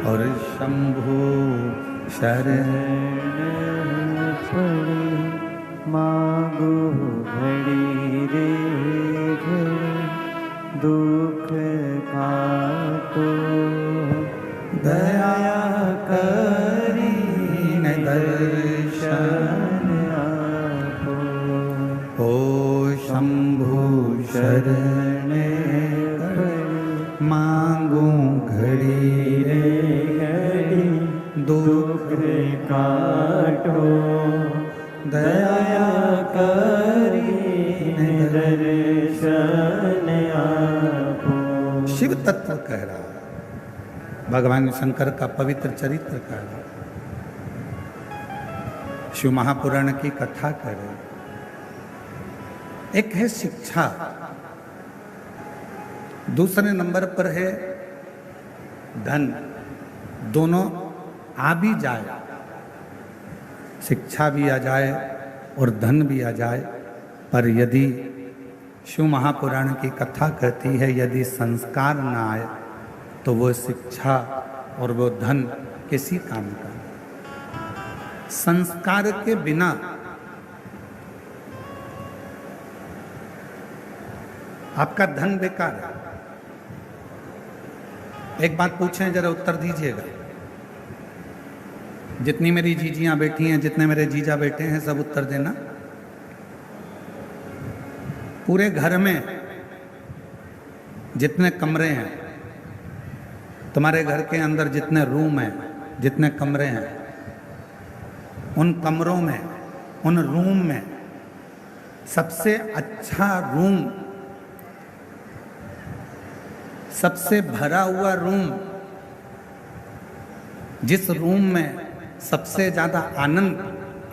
और शंभु शरण पड़ी मांगो घड़ी रे घड़ी, दुख काटो दया करी न दर्शन आपो। ओ शंभु शरण मांगू घड़ी रे घड़ी, दुख काटो दया करी दर्शन आपो। शिव तत्व कह रहा है, भगवान शंकर का पवित्र चरित्र कह रहा है, शिव महापुराण की कथा कर रहे। एक है शिक्षा, दूसरे नंबर पर है धन। दोनों आ भी जाए, शिक्षा भी आ जाए और धन भी आ जाए, पर यदि शिव महापुराण की कथा कहती है यदि संस्कार ना आए तो वो शिक्षा और वो धन किसी काम का। संस्कार के बिना आपका धन बेकार है। एक बात पूछें, जरा उत्तर दीजिएगा। जितनी मेरी जीजियां बैठी हैं, जितने मेरे जीजा बैठे हैं, सब उत्तर देना। पूरे घर में जितने कमरे हैं, तुम्हारे घर के अंदर जितने रूम हैं, जितने कमरे हैं, उन कमरों में, उन रूम में सबसे अच्छा रूम, सबसे भरा हुआ रूम, जिस रूम में सबसे ज्यादा आनंद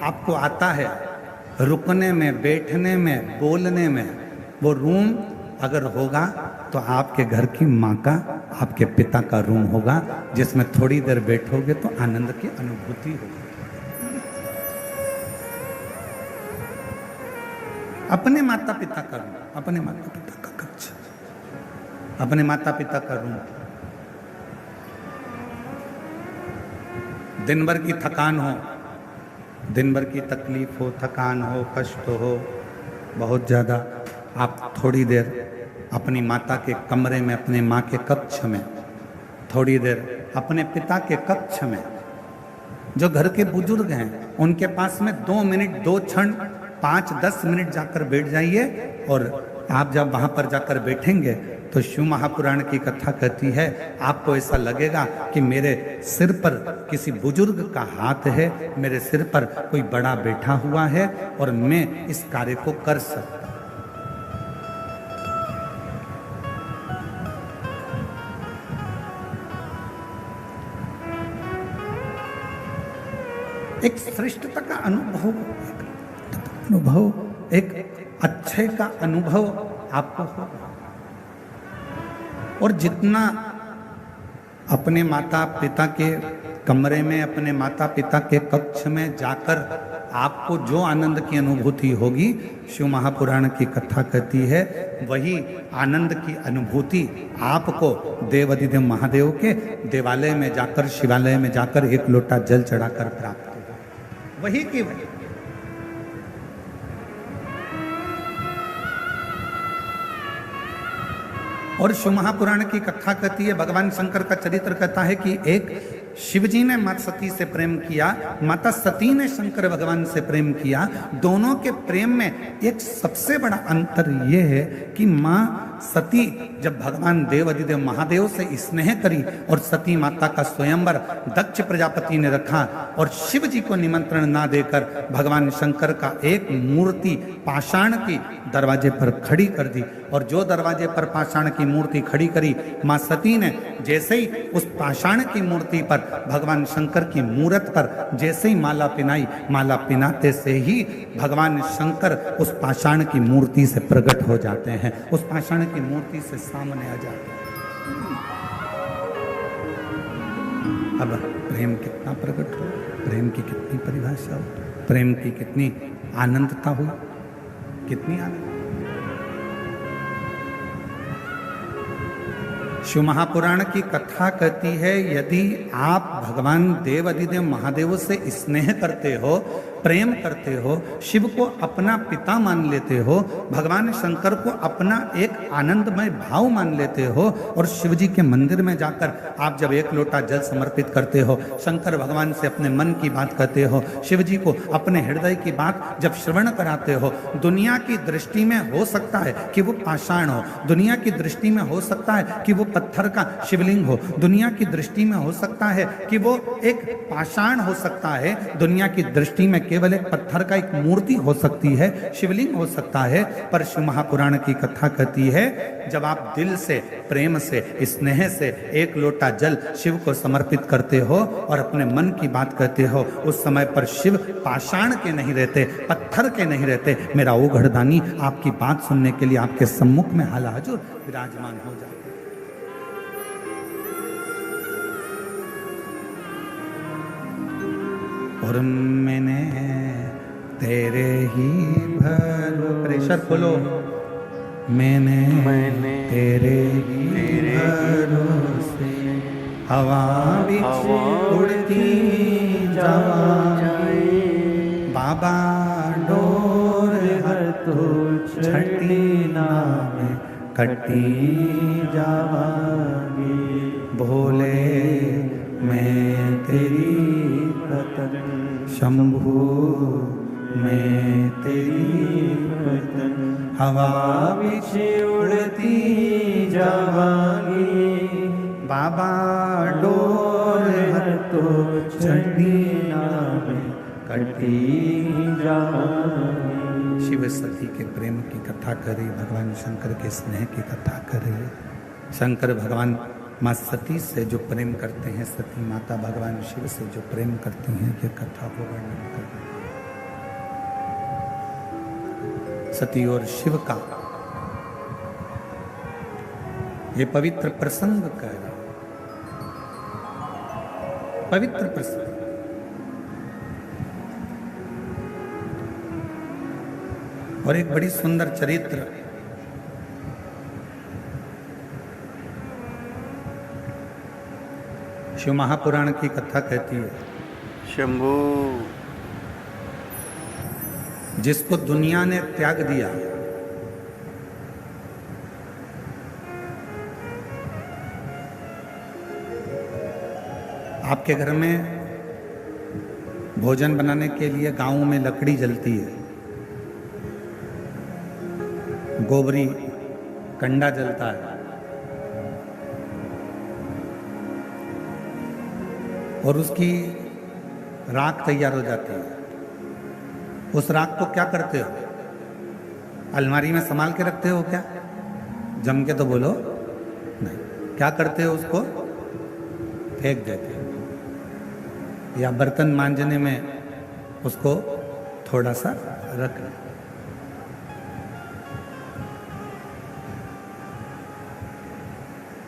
आपको आता है रुकने में, बैठने में, बोलने में, वो रूम अगर होगा तो आपके घर की माँ का, आपके पिता का रूम होगा, जिसमें थोड़ी देर बैठोगे तो आनंद की अनुभूति होगी। अपने माता पिता का रूम, अपने माता पिता का कक्ष, अपने माता पिता का रूम। दिन भर की थकान हो, दिन भर की तकलीफ हो, थकान हो, कष्ट हो बहुत ज़्यादा, आप थोड़ी देर अपनी माता के कमरे में, अपने माँ के कक्ष में, थोड़ी देर अपने पिता के कक्ष में, जो घर के बुजुर्ग हैं उनके पास में 2 मिनट, 2 क्षण, 5-10 मिनट जाकर बैठ जाइए। और आप जब वहाँ पर जाकर बैठेंगे तो शिव महापुराण की कथा कहती है, आपको ऐसा लगेगा कि मेरे सिर पर किसी बुजुर्ग का हाथ है, मेरे सिर पर कोई बड़ा बैठा हुआ है और मैं इस कार्य को कर सकता। एक श्रेष्ठता का अनुभव, एक अच्छे का अनुभव आपको होगा। और जितना अपने माता पिता के कमरे में, अपने माता पिता के कक्ष में जाकर आपको जो आनंद की अनुभूति होगी, शिव महापुराण की कथा कहती है, वही आनंद की अनुभूति आपको देवाधिदेव महादेव के देवालय में जाकर, शिवालय में जाकर 1 लोटा जल चढ़ाकर प्राप्त होगा। वही की वही। और शिव महापुराण की कथा कहती है, भगवान शंकर का चरित्र कहता है कि एक शिवजी ने माता सती से प्रेम किया, माता सती ने शंकर भगवान से प्रेम किया। दोनों के प्रेम में एक सबसे बड़ा अंतर यह है कि माँ सती जब भगवान देव अधिदेव महादेव से स्नेह करी और सती माता का स्वयंवर दक्ष प्रजापति ने रखा और शिव जी को निमंत्रण ना देकर भगवान शंकर का एक मूर्ति पाषाण की दरवाजे पर खड़ी कर दी। और जो दरवाजे पर पाषाण की मूर्ति खड़ी करी, मां सती ने जैसे ही उस पाषाण की मूर्ति पर भगवान शंकर की मूरत पर जैसे ही माला पिनाई, माला पिनाते से ही भगवान शंकर उस पाषाण की मूर्ति से प्रकट हो जाते हैं, उस पाषाण की मूर्ति से सामने आ जाते हैं। अब प्रेम कितना प्रकट हो, प्रेम की कितनी परिभाषा हो, प्रेम की कितनी आनंदता हुई, कितनी आनंद। शिव महापुराण की कथा कहती है, यदि आप भगवान देव अधिदेव महादेव से स्नेह करते हो, प्रेम करते हो, शिव को अपना पिता मान लेते हो, भगवान शंकर को अपना एक आनंदमय भाव मान लेते हो, और शिव जी के मंदिर में जाकर आप जब एक लोटा जल समर्पित करते हो, शंकर भगवान से अपने मन की बात कहते हो, शिव जी को अपने हृदय की बात जब श्रवण कराते हो, दुनिया की दृष्टि में हो सकता है कि वो पाषाण हो, दुनिया की दृष्टि में हो सकता है कि वो पत्थर का शिवलिंग हो, दुनिया की दृष्टि में हो सकता है कि वो एक पाषाण हो सकता है, दुनिया की दृष्टि में केवल एक पत्थर का एक मूर्ति हो सकती है, शिवलिंग हो सकता है, पर शिव महापुराण की कथा कहती है जब आप दिल से, प्रेम से, स्नेह से एक लोटा जल शिव को समर्पित करते हो और अपने मन की बात कहते हो, उस समय पर शिव पाषाण के नहीं रहते, पत्थर के नहीं रहते, मेरा ओ घड़दानी आपकी बात सुनने के लिए आपके सम्मुख में हाल हाजुर विराजमान हो जाते। और मैंने तेरे ही प्रेशर खोलो, मैंने तेरे ही भरोसे हवा बिच उड़ती जाए, बाबा डोर हर तो छठी नाम कटी जावांगी, भोले मैं तेरी शंभू मैं तेरी वतन, हवा बिच उड़ती जावांगी, बाबा डोर हर तो चढ़ी नाम कटी जावांगी। शिव सती के प्रेम की कथा करे, भगवान शंकर के स्नेह की कथा करे। शंकर भगवान माँ सती से जो प्रेम करते हैं, सती माता भगवान शिव से जो प्रेम करती हैं, ये कथा को वर्णन कर रहे हैं। सती और शिव का ये पवित्र प्रसंग कह रहे हैं, पवित्र प्रसंग। और एक बड़ी सुंदर चरित्र शिव महापुराण की कथा कहती है, शंभू जिसको दुनिया ने त्याग दिया, आपके घर में भोजन बनाने के लिए गांव में लकड़ी जलती है, गोबरी कंडा जलता है, और उसकी राख तैयार हो जाती है। उस राख को क्या करते हो? अलमारी में संभाल के रखते हो क्या? जम के तो बोलो नहीं। क्या करते हो? उसको फेंक देते हो, या बर्तन मांजने में उसको थोड़ा सा रख लो।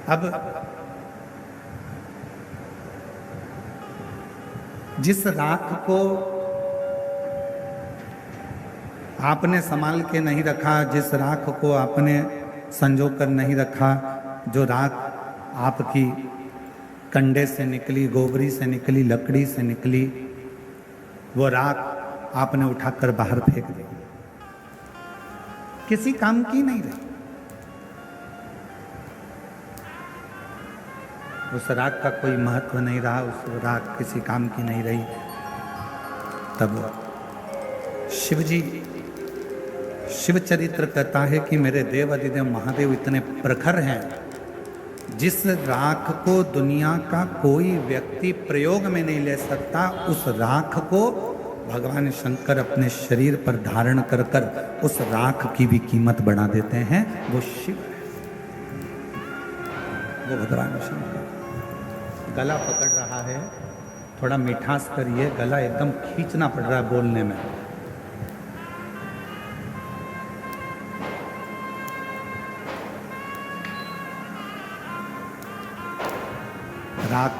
अब जिस राख को आपने संभाल के नहीं रखा, जिस राख को आपने संजो कर नहीं रखा, जो राख आपकी कंडे से निकली, गोबरी से निकली, लकड़ी से निकली, वो राख आपने उठाकर बाहर फेंक दी, किसी काम की नहीं रही। उस राख का कोई महत्व नहीं रहा, उस राख किसी काम की नहीं रही। तब शिवजी शिव चरित्र कहता है कि मेरे देव अधिदेव महादेव इतने प्रखर हैं, जिस राख को दुनिया का कोई व्यक्ति प्रयोग में नहीं ले सकता, उस राख को भगवान शंकर अपने शरीर पर धारण कर कर उस राख की भी कीमत बढ़ा देते हैं। वो शिव है, वो भगवान शंकर। गला पकड़ रहा है, थोड़ा मिठास करिए, गला एकदम खींचना पड़ रहा है बोलने में। राख,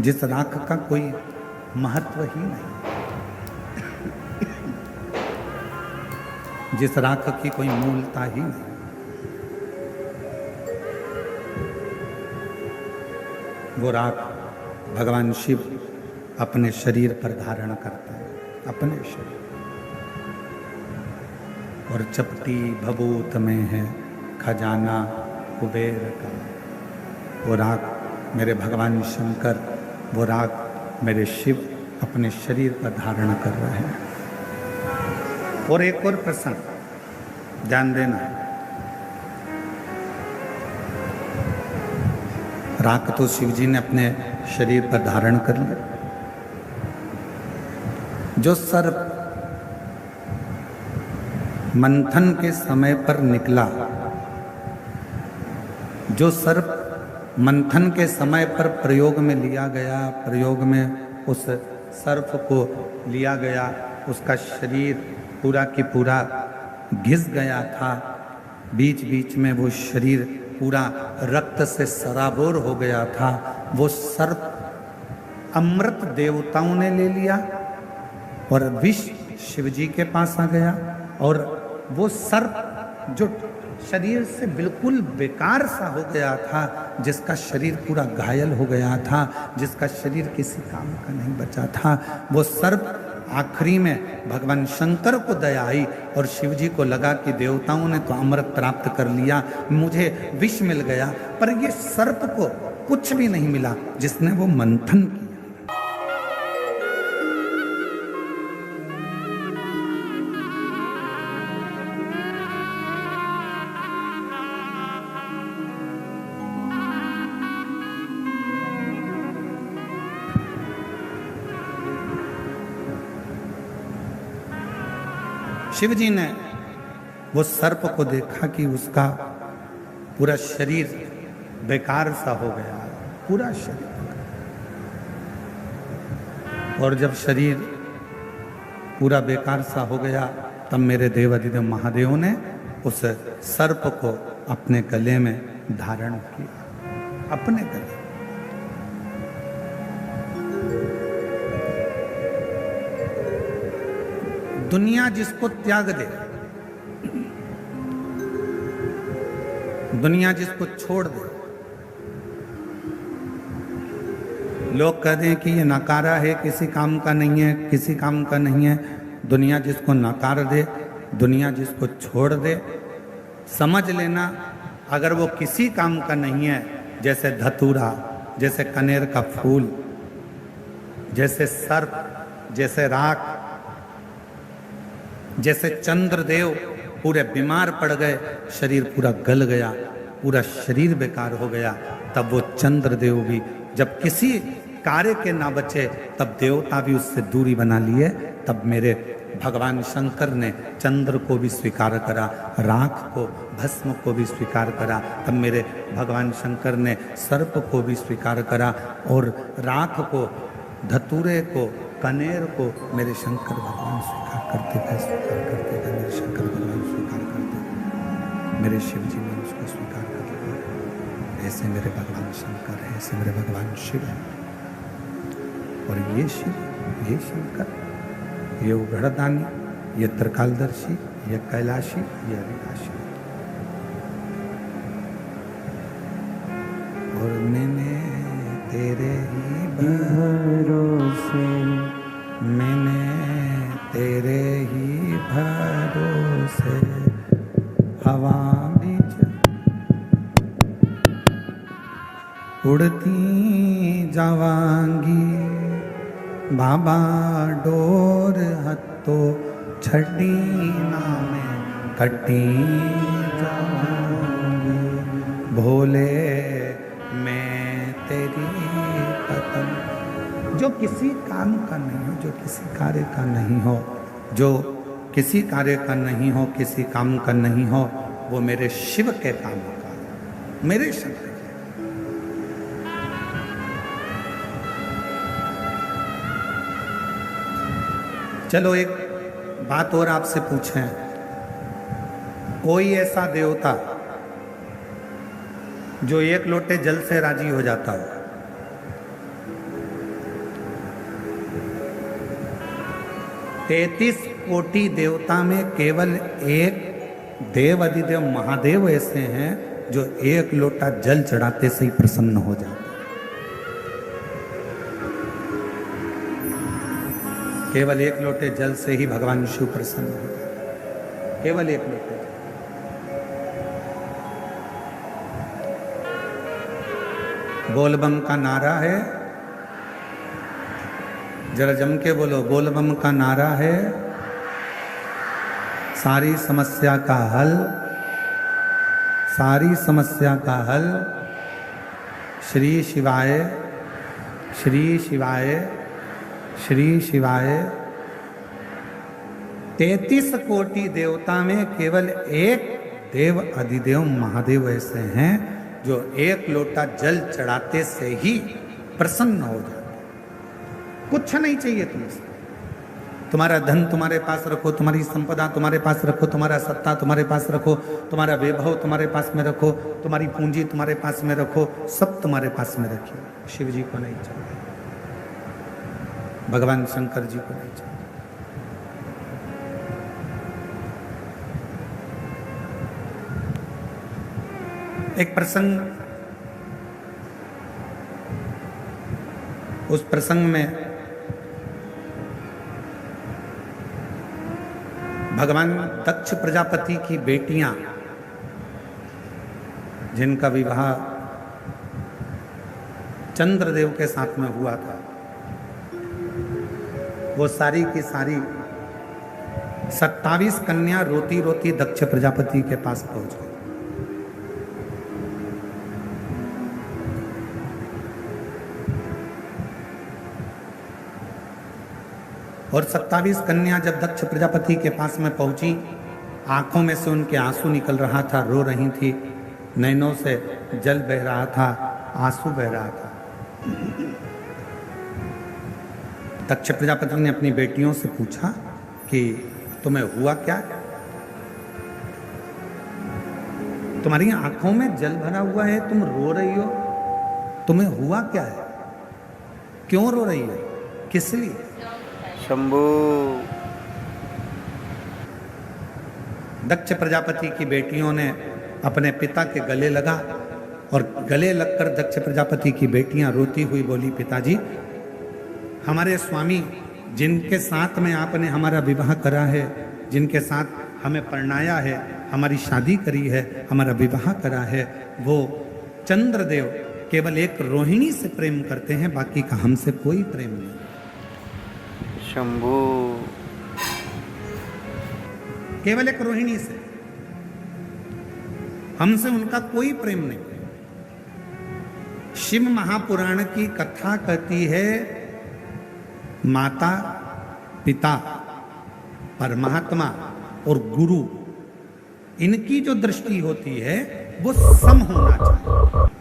जिस राख का कोई महत्व ही नहीं, जिस राख की कोई मूलता ही नहीं, वो राख भगवान शिव अपने शरीर पर धारण करते हैं, अपने शरीर। और चपटी भभूत में है खजाना कुबेर का। वो राख मेरे भगवान शंकर, वो राख मेरे शिव अपने शरीर पर धारण कर रहे हैं। और एक और प्रसंग ध्यान देना, राख तो शिव जी ने अपने शरीर पर धारण कर लिया। जो सर्प मंथन के समय पर निकला, जो सर्प मंथन के समय पर प्रयोग में लिया गया, प्रयोग में उस सर्प को लिया गया, उसका शरीर पूरा की पूरा घिस गया था, बीच बीच में वो शरीर पूरा रक्त से सराबोर हो गया था। वो सर्प अमृत देवताओं ने ले लिया और विष शिव जी के पास आ गया। और वो सर्प जो शरीर से बिल्कुल बेकार सा हो गया था, जिसका शरीर पूरा घायल हो गया था, जिसका शरीर किसी काम का नहीं बचा था, वो सर्प आखिरी में भगवान शंकर को दया आई और शिव जी को लगा कि देवताओं ने तो अमृत प्राप्त कर लिया, मुझे विष मिल गया। पर ये सर्प को कुछ भी नहीं मिला जिसने वो मंथन किया। शिव जी ने वो सर्प को देखा कि उसका पूरा शरीर बेकार सा हो गया, पूरा शरीर। और जब शरीर पूरा बेकार सा हो गया, तब मेरे देव अधिदेव महादेव ने उस सर्प को अपने गले में धारण किया, अपने गले। दुनिया जिसको त्याग दे, दुनिया जिसको छोड़ दे, लोग कहते हैं कि ये नकारा है, किसी काम का नहीं है, किसी काम का नहीं है। दुनिया जिसको नकार दे, दुनिया जिसको छोड़ दे, समझ लेना अगर वो किसी काम का नहीं है, जैसे धतूरा, जैसे कनेर का फूल, जैसे सर्प, जैसे राख, जैसे चंद्रदेव पूरे बीमार पड़ गए, शरीर पूरा गल गया, पूरा शरीर बेकार हो गया, तब वो चंद्रदेव भी जब किसी कार्य के ना बचे, तब देवता भी उससे दूरी बना लिए। तब मेरे भगवान शंकर ने चंद्र को भी स्वीकार करा, राख को, भस्म को भी स्वीकार करा। तब मेरे भगवान शंकर ने सर्प को भी स्वीकार करा, और राख को, धतूरे को, कनेर को मेरे शंकर भगवान स्वीकार करते गए, स्वीकार करते गए। मेरे शंकर भगवान स्वीकार करते, मेरे शिव जी ने उसको स्वीकार कर लिया। ऐसे मेरे भगवान शंकर है, ऐसे मेरे भगवान शिव है। और ये शिव, ये शंकर, ये उघड़दानी, ये त्रिकालदर्शी, ये कैलाशी, ये अविनाशी। और मैंने तेरे ही भरोसे, मैंने तेरे ही भरोसे हवा बीच उड़ती जावांगी, बाबा डोर हत्तो छड़ी नामे कटी जाऊंगी, भोले मैं तेरी पतंग। जो किसी काम का नहीं हो, जो किसी कार्य का नहीं हो, जो किसी कार्य का नहीं हो, किसी काम का नहीं हो, वो मेरे शिव के काम का, मेरे शंकर के। चलो एक बात और आपसे पूछें, कोई ऐसा देवता जो एक लोटे जल से राजी हो जाता हो? तैतीस कोटि देवता में केवल एक देव अधिदेव महादेव ऐसे हैं जो एक लोटा जल चढ़ाते से ही प्रसन्न हो जाते हैं। केवल एक लोटे जल से ही भगवान शिव प्रसन्न हो जाते हैं, केवल एक लोटे जल। बोलबम का नारा है, जरा जम के बोलो, बोलबम का नारा है, सारी समस्या का हल, सारी समस्या का हल श्री शिवाय, श्री शिवाय, श्री शिवाय। 33 कोटि देवता में केवल एक देव अधिदेव महादेव ऐसे हैं जो एक लोटा जल चढ़ाते से ही प्रसन्न हो जाते। कुछ नहीं चाहिए तुमसे, तुम्हारा धन तुम्हारे पास रखो, तुम्हारी संपदा तुम्हारे पास रखो, तुम्हारा सत्ता तुम्हारे पास रखो, तुम्हारा वैभव तुम्हारे पास में रखो, तुम्हारी पूंजी तुम्हारे पास में रखो, सब तुम्हारे पास में रखिए। शिव जी को नहीं चाहिए, भगवान शंकर जी को नहीं चाहिए। एक प्रसंग, उस प्रसंग में भगवान दक्ष प्रजापति की बेटियां जिनका विवाह चंद्रदेव के साथ में हुआ था, वो सारी की सारी 27 कन्या रोती रोती दक्ष प्रजापति के पास पहुंच गई। और 27 कन्या जब दक्ष प्रजापति के पास में पहुंची, आंखों में से उनके आंसू निकल रहा था, रो रही थी, नैनों से जल बह रहा था, आंसू बह रहा था। दक्ष प्रजापति ने अपनी बेटियों से पूछा कि तुम्हें हुआ क्या? तुम्हारी आंखों में जल भरा हुआ है, तुम रो रही हो, तुम्हें हुआ क्या है? क्यों रो रही है? किस लिए? शंभू। दक्ष प्रजापति की बेटियों ने अपने पिता के गले लगा और गले लगकर दक्ष प्रजापति की बेटियां रोती हुई बोली, पिताजी, हमारे स्वामी जिनके साथ में आपने हमारा विवाह करा है, जिनके साथ हमें परणाया है, हमारी शादी करी है, हमारा विवाह करा है, वो चंद्रदेव केवल एक रोहिणी से प्रेम करते हैं, बाकी का हमसे कोई प्रेम नहीं। शंभू। केवल एक रोहिणी से, हमसे उनका कोई प्रेम नहीं। शिव महापुराण की कथा कहती है, माता, पिता, परमात्मा और गुरु, इनकी जो दृष्टि होती है वो सम होना चाहिए।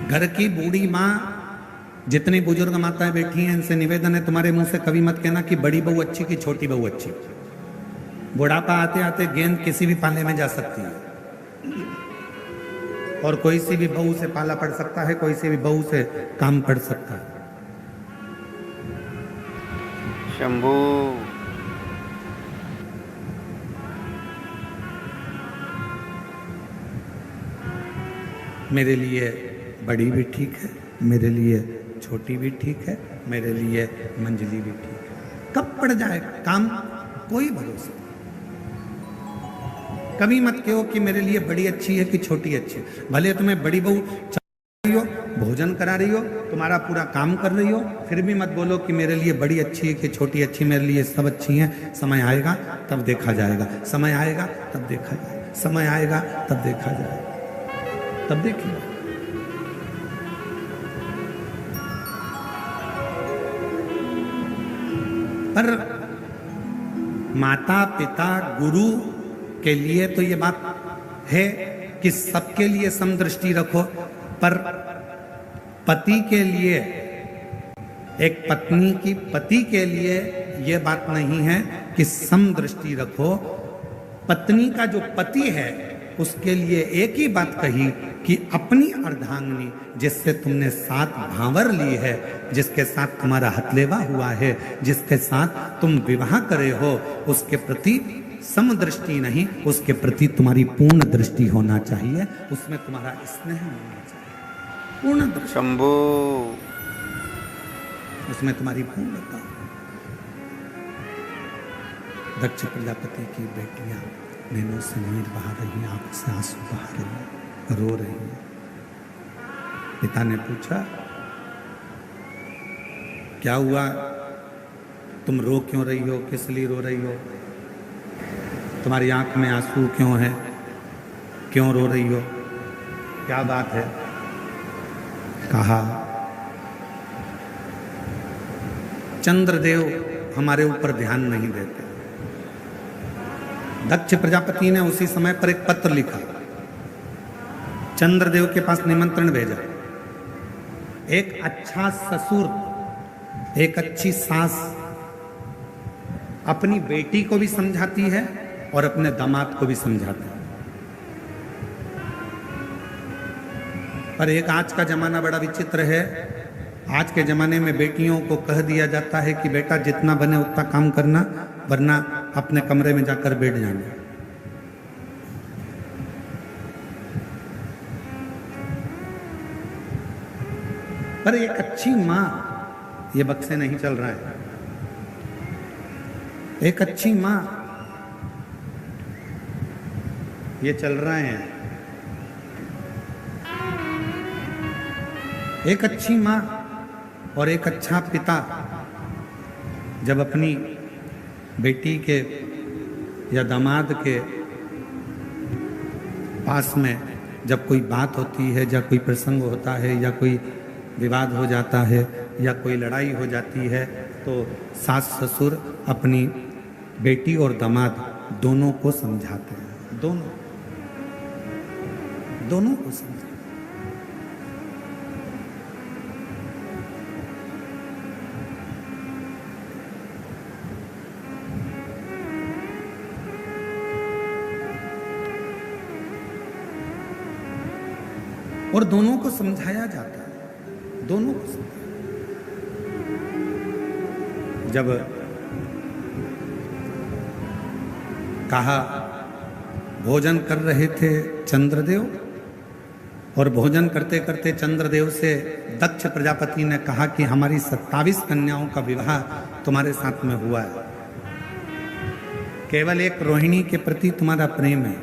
घर की बूढ़ी माँ, जितनी बुजुर्ग माताएं बैठी हैं, इनसे निवेदन है, तुम्हारे मुंह से कभी मत कहना कि बड़ी बहू अच्छी कि छोटी बहू अच्छी। बुढ़ापा आते आते गेंद किसी भी पाले में जा सकती है और कोई सी भी बहू से पाला पड़ सकता है, कोई सी भी बहू से काम पड़ सकता है। शंभू। मेरे लिए बड़ी भी ठीक है, मेरे लिए छोटी भी ठीक है, मेरे लिए मंजली भी ठीक है। कब पड़ जाए काम, कोई भरोसा। कभी मत कहो कि मेरे लिए बड़ी अच्छी है कि छोटी अच्छी है। भले तुम्हें बड़ी बहू रही हो, भोजन करा रही हो, तुम्हारा पूरा काम कर रही हो, फिर भी मत बोलो कि मेरे लिए बड़ी अच्छी है कि छोटी अच्छी, मेरे लिए सब अच्छी हैं। समय आएगा तब देखा जाएगा, समय आएगा तब देखा जाएगा, समय आएगा तब देखा जाएगा, तब देखिए। पर माता पिता गुरु के लिए तो ये बात है कि सबके लिए समदृष्टि रखो, पर पति के लिए, एक पत्नी की पति के लिए यह बात नहीं है कि समदृष्टि रखो। पत्नी का जो पति है उसके लिए एक ही बात कही कि अपनी अर्धांगिनी जिससे तुमने साथ भांवर ली है, जिसके साथ तुम्हारा हथलेवा हुआ है, जिसके साथ तुम विवाह करे हो, उसके प्रति समदृष्टि नहीं, उसके प्रति तुम्हारी पूर्ण दृष्टि होना चाहिए, उसमें तुम्हारा स्नेह होना चाहिए, पूर्ण दृष्टि, शंभू उसमें तुम्हारी पूर्णता। दक्ष प्रजापति की बेटियां नैनों से नीर बहा रही हैं, आंखों से आंसू बहा रही हैं, रो रही हैं। पिता ने पूछा, क्या हुआ, तुम रो क्यों रही हो, किस लिए रो रही हो, तुम्हारी आंख में आंसू क्यों है, क्यों रो रही हो, क्या बात है। कहा, चंद्रदेव हमारे ऊपर ध्यान नहीं देते। दक्ष प्रजापति ने उसी समय पर एक पत्र लिखा, चंद्रदेव के पास निमंत्रण भेजा। एक अच्छा ससुर, एक अच्छी सास अपनी बेटी को भी समझाती है और अपने दामाद को भी समझाती है। पर एक आज का जमाना बड़ा विचित्र है। आज के जमाने में बेटियों को कह दिया जाता है कि बेटा जितना बने उतना काम करना, वरना अपने कमरे में जाकर बैठ जाना। पर एक अच्छी मां, ये बक्से नहीं चल रहा है, एक अच्छी मां, ये चल रहे हैं। एक अच्छी मां और एक अच्छा पिता जब अपनी बेटी के या दामाद के पास में जब कोई बात होती है, या कोई प्रसंग होता है, या कोई विवाद हो जाता है, या कोई लड़ाई हो जाती है, तो सास ससुर अपनी बेटी और दामाद दोनों को समझाते हैं, दोनों को समझाते। और दोनों को समझाया जाता है, दोनों को समझाया। जब कहा, भोजन कर रहे थे चंद्रदेव, और भोजन करते करते चंद्रदेव से दक्ष प्रजापति ने कहा कि हमारी 27 कन्याओं का विवाह तुम्हारे साथ में हुआ है, केवल एक रोहिणी के प्रति तुम्हारा प्रेम है,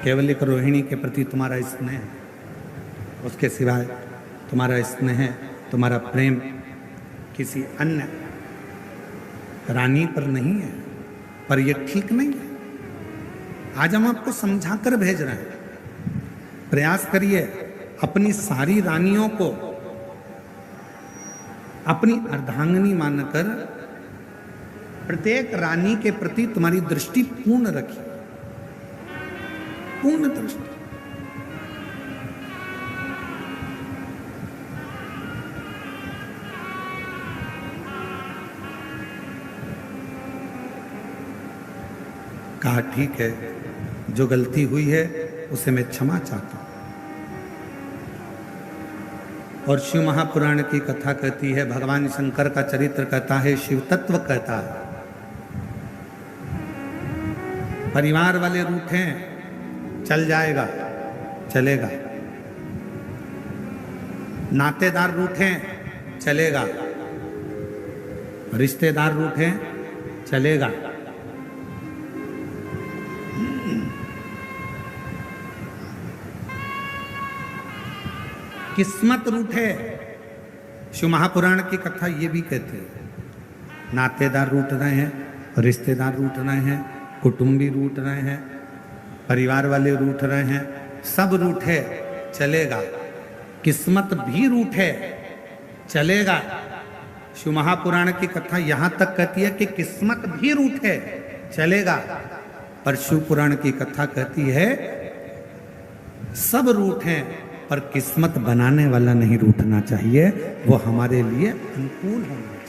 केवल एक रोहिणी के प्रति तुम्हारा स्नेह है, उसके सिवाय तुम्हारा स्नेह, तुम्हारा प्रेम किसी अन्य रानी पर नहीं है। पर यह ठीक नहीं है। आज हम आपको समझाकर भेज रहे हैं। प्रयास करिए अपनी सारी रानियों को अपनी अर्धांगिनी मानकर प्रत्येक रानी के प्रति तुम्हारी दृष्टि पूर्ण रखिए, पूर्ण दृष्टि। कहा, ठीक है, जो गलती हुई है उसे मैं क्षमा चाहता हूं। और शिव महापुराण की कथा कहती है, भगवान शंकर का चरित्र कहता है, शिव तत्व कहता है, परिवार वाले रूठे चल जाएगा, चलेगा, नातेदार रूठे चलेगा, रिश्तेदार रूठे चलेगा, किस्मत रूठे। शिव महापुराण की कथा ये भी कहते हैं, नातेदार रूठ रहे हैं, रिश्तेदार रूठ रहे हैं, कुटुंबी रूठ रहे हैं, परिवार वाले रूठ रहे हैं, सब रूठे चलेगा, किस्मत भी रूठे चलेगा। शिव महापुराण की कथा यहां तक कहती है कि किस्मत भी रूठे चलेगा, पर शिव पुराण की कथा कहती है सब रूठे पर किस्मत बनाने वाला नहीं रूठना चाहिए, वो हमारे लिए अनुकूल होना।